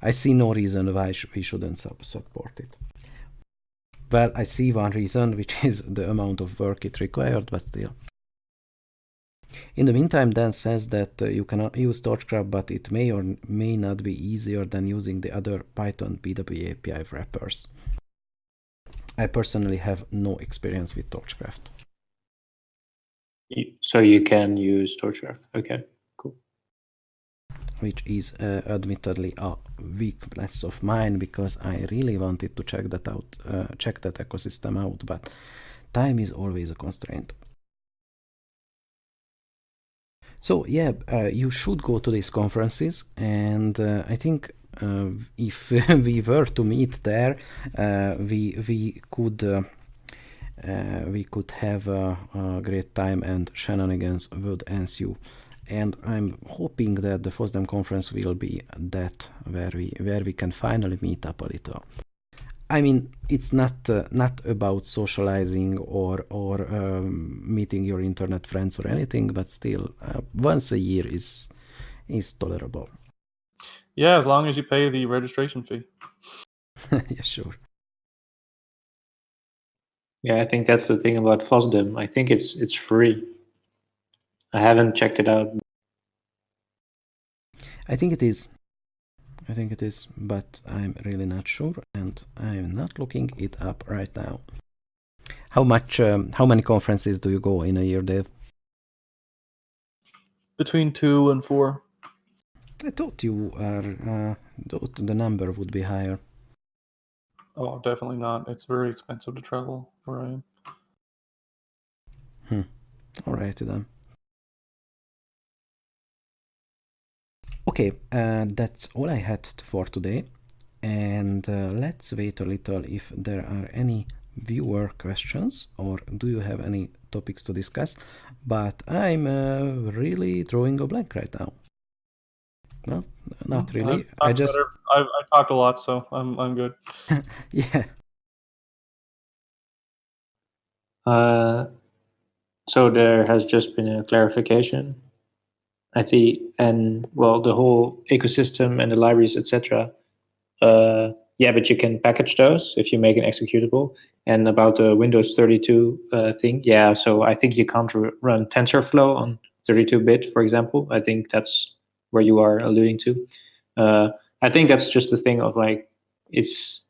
I see no reason why we shouldn't support it. Well, I see one reason, which is the amount of work it required, but still. In the meantime, Dan says that you cannot use Torchcraft, but it may or may not be easier than using the other Python PWA API wrappers. I personally have no experience with Torchcraft. So you can use Torchcraft. Okay, cool. Which is admittedly a weakness of mine, because I really wanted to check that out, check that ecosystem out, but time is always a constraint. So yeah, you should go to these conferences, and I think if we were to meet there, we could have a great time, and shenanigans would ensue. And I'm hoping that the Fosdem Conference will be that where we can finally meet up a little. I mean, it's not about socializing or meeting your internet friends or anything, but still, once a year is tolerable. Yeah, as long as you pay the registration fee. Yeah, sure. Yeah, I think that's the thing about Fosdem. I think it's free. I haven't checked it out. I think it is, but I'm really not sure, and I'm not looking it up right now. How many conferences do you go in a year, Dave? Between 2 and 4. I thought you are. Thought the number would be higher. Oh, definitely not. It's very expensive to travel where I am. Alrighty then. Okay, that's all I had for today. And let's wait a little if there are any viewer questions, or do you have any topics to discuss? But I'm really drawing a blank right now. No, not really. I just I talked a lot, so I'm good. yeah. So there has just been a clarification, I think, and well, the whole ecosystem and the libraries, etc. Yeah, but you can package those if you make an executable. And about the Windows 32 thing, yeah, so I think you can't run TensorFlow on 32-bit, for example. I think that's where you are alluding to. I think that's just a thing of like, it's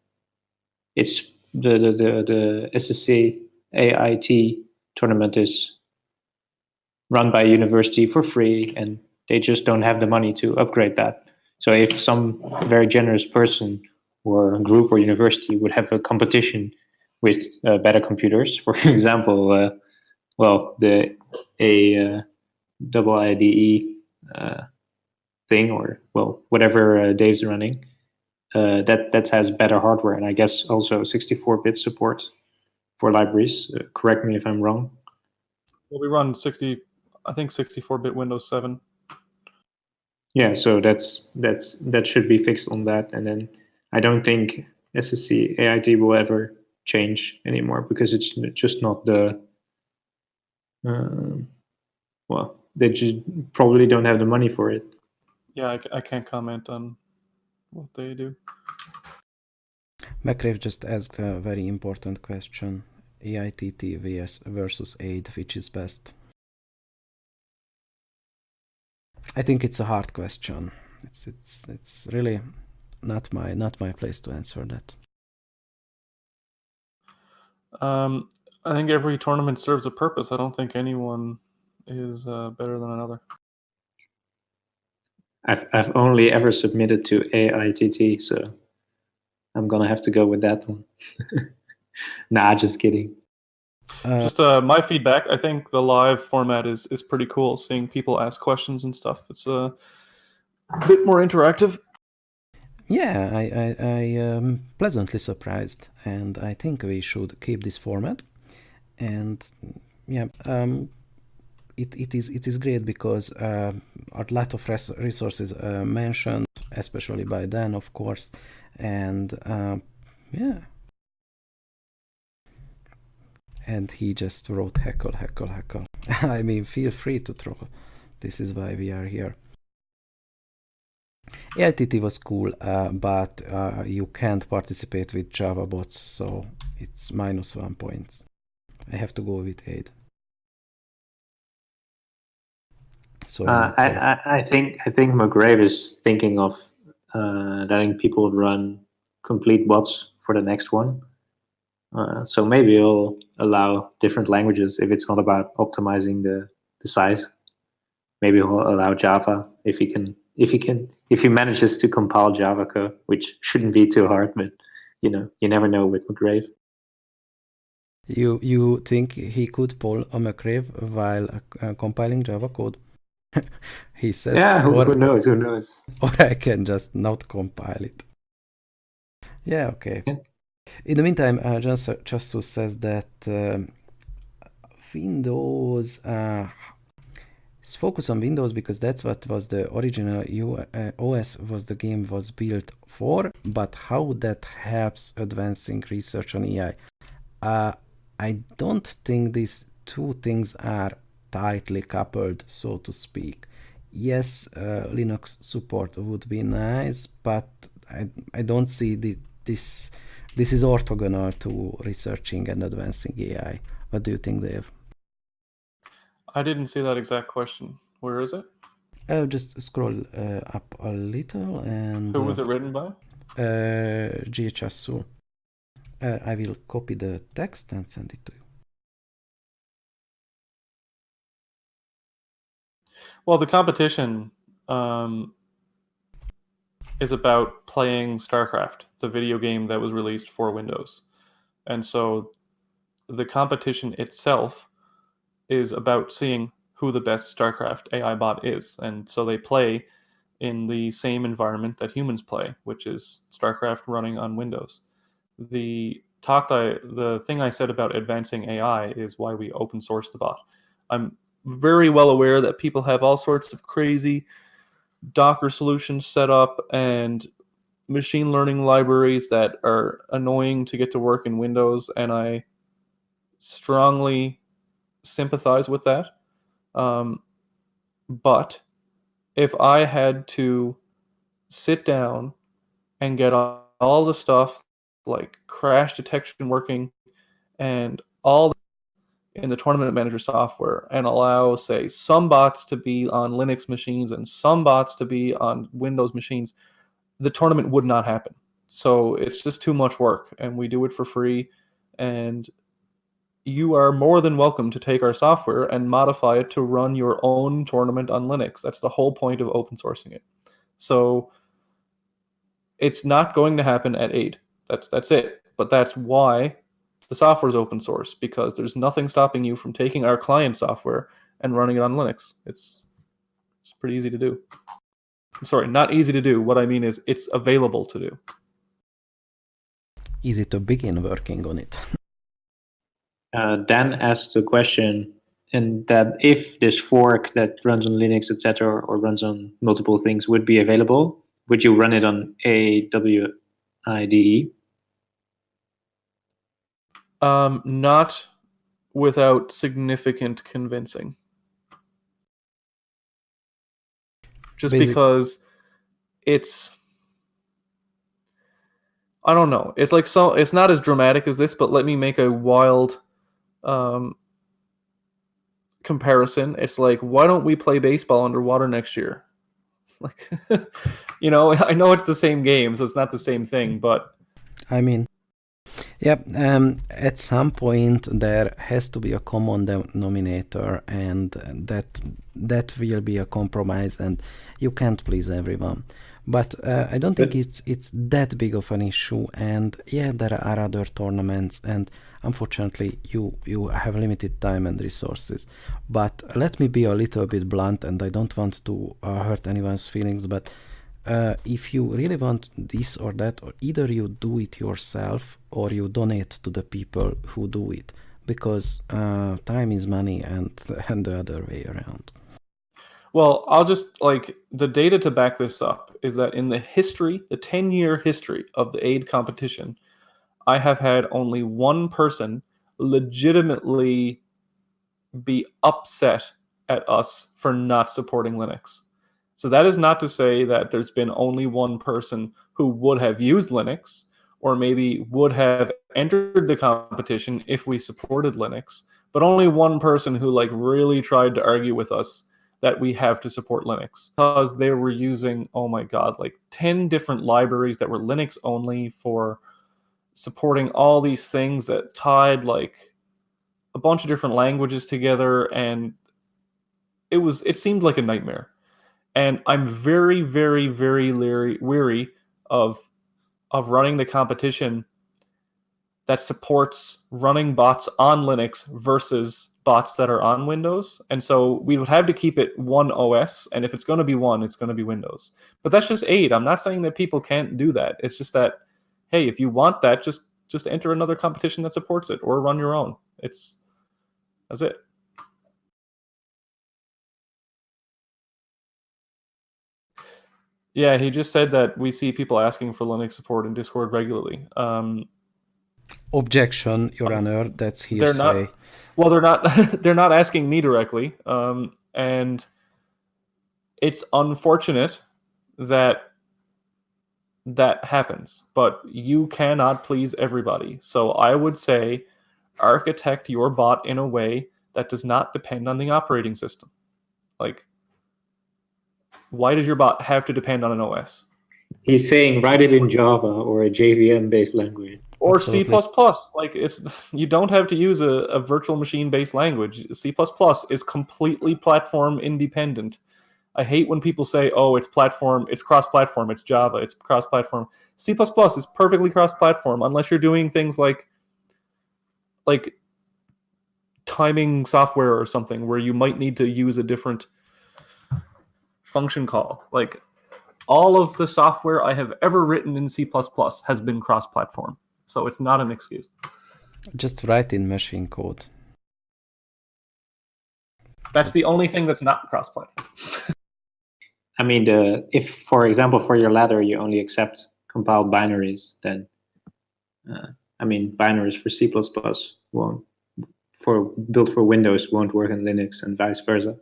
the SSC AIT tournament is run by a university for free, and they just don't have the money to upgrade that. So if some very generous person or group or university would have a competition with better computers, for example, well, the AIIDE thing, or well, whatever Dave's running, that has better hardware, and I guess also 64-bit support for libraries. Correct me if I'm wrong. Well, we run 64-bit Windows 7. Yeah, so that should be fixed on that, and then I don't think SSC AIT will ever change anymore because it's just not the well, they just probably don't have the money for it. Yeah, I can't comment on what they do. McRae just asked a very important question. AITT versus AIDE, which is best? I think it's a hard question. It's really not my place to answer that. I think every tournament serves a purpose. I don't think anyone is better than another. I've only ever submitted to AITT, so I'm gonna have to go with that one. Nah, just kidding. Just my feedback. I think the live format is pretty cool. Seeing people ask questions and stuff. It's a bit more interactive. Yeah, I am pleasantly surprised, and I think we should keep this format. And yeah, it is great because a lot of resources mentioned, especially by Dan, of course, and yeah. And he just wrote heckle. I mean, feel free to troll. This is why we are here. AITT was cool, but you can't participate with Java bots, so it's -1 points. I have to go with AIDE. Sorry, I think McRae is thinking of letting people run complete bots for the next one. So maybe he'll allow different languages if it's not about optimizing the size. Maybe he'll allow Java if he manages to compile Java code, which shouldn't be too hard, but you never know with McRae. You think he could pull a McRae while compiling Java code? He says, Yeah, who knows? Who knows? Or I can just not compile it. Yeah, okay. Yeah. In the meantime, Justus says that Windows focus on Windows because that's what was the original OS was the game was built for, but how that helps advancing research on AI. I don't think these two things are tightly coupled, so to speak. Yes, Linux support would be nice, but I don't see this is orthogonal to researching and advancing AI. What do you think, Dave? I didn't see that exact question. Where is it? Just scroll up a little and... Who was it written by? GHSU. I will copy the text and send it to you. Well, the competition is about playing Starcraft, the video game that was released for Windows. And so the competition itself is about seeing who the best Starcraft AI bot is. And so they play in the same environment that humans play, which is Starcraft running on Windows. The thing I said about advancing AI is why we open source the bot. I'm very well aware that people have all sorts of crazy Docker solutions set up and machine learning libraries that are annoying to get to work in Windows, and I strongly sympathize with that. But if I had to sit down and get all the stuff like crash detection working and all in the tournament manager software and allow, say, some bots to be on Linux machines and some bots to be on Windows machines, the tournament would not happen. So it's just too much work, and we do it for free. And you are more than welcome to take our software and modify it to run your own tournament on Linux. That's the whole point of open sourcing it. So it's not going to happen at AIIDE. That's it. But that's why the software is open source, because there's nothing stopping you from taking our client software and running it on Linux. It's pretty easy to do. Sorry, not easy to do. What I mean is it's available to do. Easy to begin working on it. Dan asked a question, and that if this fork that runs on Linux, etc., or runs on multiple things would be available, would you run it on AIIDE? Not without significant convincing. Just because it's, I don't know. It's like, so it's not as dramatic as this, but let me make a wild comparison. It's like, why don't we play baseball underwater next year? Like, you know, I know it's the same game, so it's not the same thing, but I mean, yeah, at some point there has to be a common denominator, and that will be a compromise, and you can't please everyone. But I don't think it's that big of an issue, and yeah, there are other tournaments, and unfortunately you have limited time and resources. But let me be a little bit blunt, and I don't want to hurt anyone's feelings, but if you really want this or that, or either you do it yourself or you donate to the people who do it, because time is money, and the other way around. Well, I'll just, like, the data to back this up is that in the history, the 10-year history of the AIIDE competition, I have had only one person legitimately be upset at us for not supporting Linux. So that is not to say that there's been only one person who would have used Linux, or maybe would have entered the competition if we supported Linux, but only one person who like really tried to argue with us that we have to support Linux, because they were using, oh my god, like 10 different libraries that were Linux only for supporting all these things that tied like a bunch of different languages together, and it seemed like a nightmare. And I'm very, very, very weary of running the competition that supports running bots on Linux versus bots that are on Windows. And so we would have to keep it one OS, and if it's going to be one, it's going to be Windows. But that's just AIIDE. I'm not saying that people can't do that. It's just that, hey, if you want that, just enter another competition that supports it, or run your own. That's it. Yeah, he just said that we see people asking for Linux support in Discord regularly. Objection, Your Honor, that's hearsay. They're not. They're not asking me directly, and it's unfortunate that happens. But you cannot please everybody. So I would say, architect your bot in a way that does not depend on the operating system. Like, why does your bot have to depend on an OS? He's saying write it in Java or a JVM-based language. Or Absolutely. C++. Like, you don't have to use a virtual machine-based language. C++ is completely platform independent. I hate when people say, "Oh, it's platform, it's cross-platform, it's Java, it's cross-platform." C++ is perfectly cross-platform unless you're doing things like timing software or something where you might need to use a different function call. Like all of the software I have ever written in C++ has been cross-platform, so it's not an excuse. Just write in machine code. That's the only thing that's not cross-platform. I mean, if, for example, for your ladder, you only accept compiled binaries, then, binaries for C++ won't, built for Windows won't work in Linux and vice versa.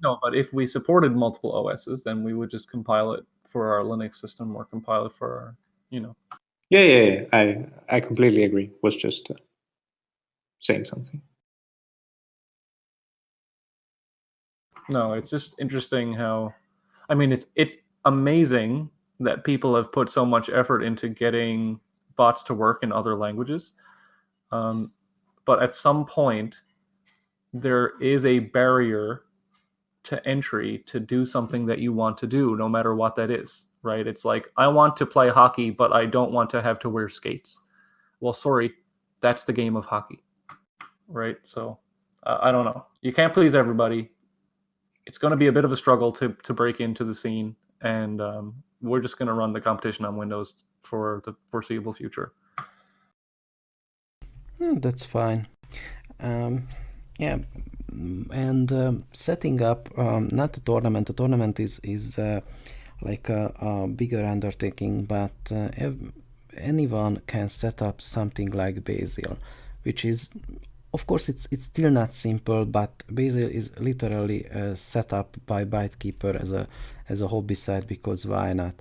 No, but if we supported multiple OSs, then we would just compile it for our Linux system or compile it for our, Yeah. I completely agree. Was just saying something. No, it's just interesting how, it's amazing that people have put so much effort into getting bots to work in other languages. But at some point, there is a barrier to entry to do something that you want to do, no matter what that is, right? It's like, I want to play hockey, but I don't want to have to wear skates. Well, sorry, that's the game of hockey, right? So I don't know. You can't please everybody. It's going to be a bit of a struggle to break into the scene, and we're just going to run the competition on Windows for the foreseeable future. That's fine. Yeah, and setting up not a tournament. A tournament is like a bigger undertaking, but anyone can set up something like Basil, which is, of course, it's still not simple, but Basil is literally set up by ByteKeeper as a hobby site, because why not?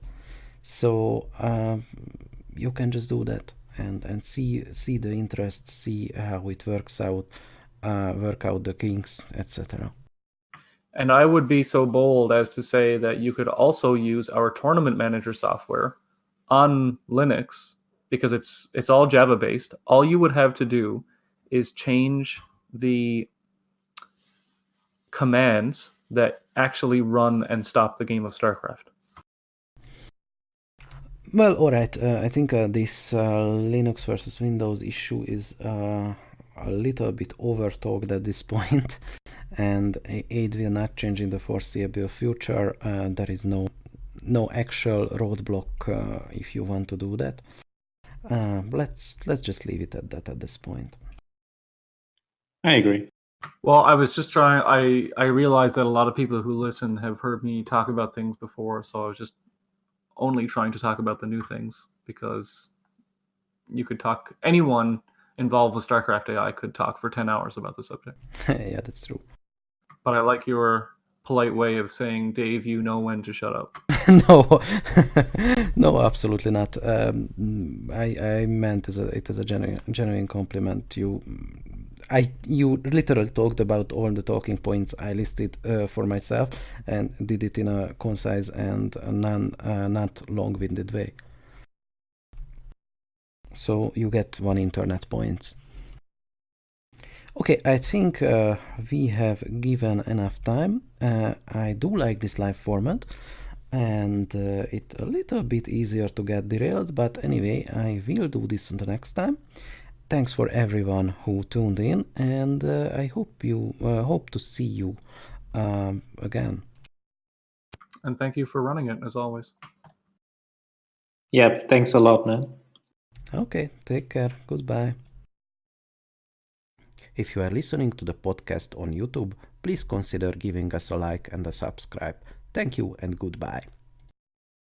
So you can just do that and see the interest, see how it works out, work out the kinks, etc. And I would be so bold as to say that you could also use our tournament manager software on Linux, because it's all Java based. All you would have to do is change the commands that actually run and stop the game of Starcraft. Well, alright, I think this Linux versus Windows issue is a little bit over-talked at this point, and AIIDE will not change in the foreseeable future. There is no actual roadblock if you want to do that. Let's just leave it at that at this point. I agree. Well, I was just trying. I realized that a lot of people who listen have heard me talk about things before, so I was just only trying to talk about the new things, because you could talk. Anyone involved with Starcraft AI could talk for 10 hours about the subject. Yeah, that's true. But I like your polite way of saying, Dave, you know when to shut up. No, no, absolutely not. I meant it as a genuine compliment. You literally talked about all the talking points I listed for myself, and did it in a concise and not long-winded way. So you get 1 internet point. Okay, I think we have given enough time. I do like this live format, and it's a little bit easier to get derailed, but anyway, I will do this on the next time. Thanks for everyone who tuned in, and I hope to see you again. And thank you for running it, as always. Yeah, thanks a lot, man. Okay, take care. Goodbye. If you are listening to the podcast on YouTube, please consider giving us a like and a subscribe. Thank you and goodbye.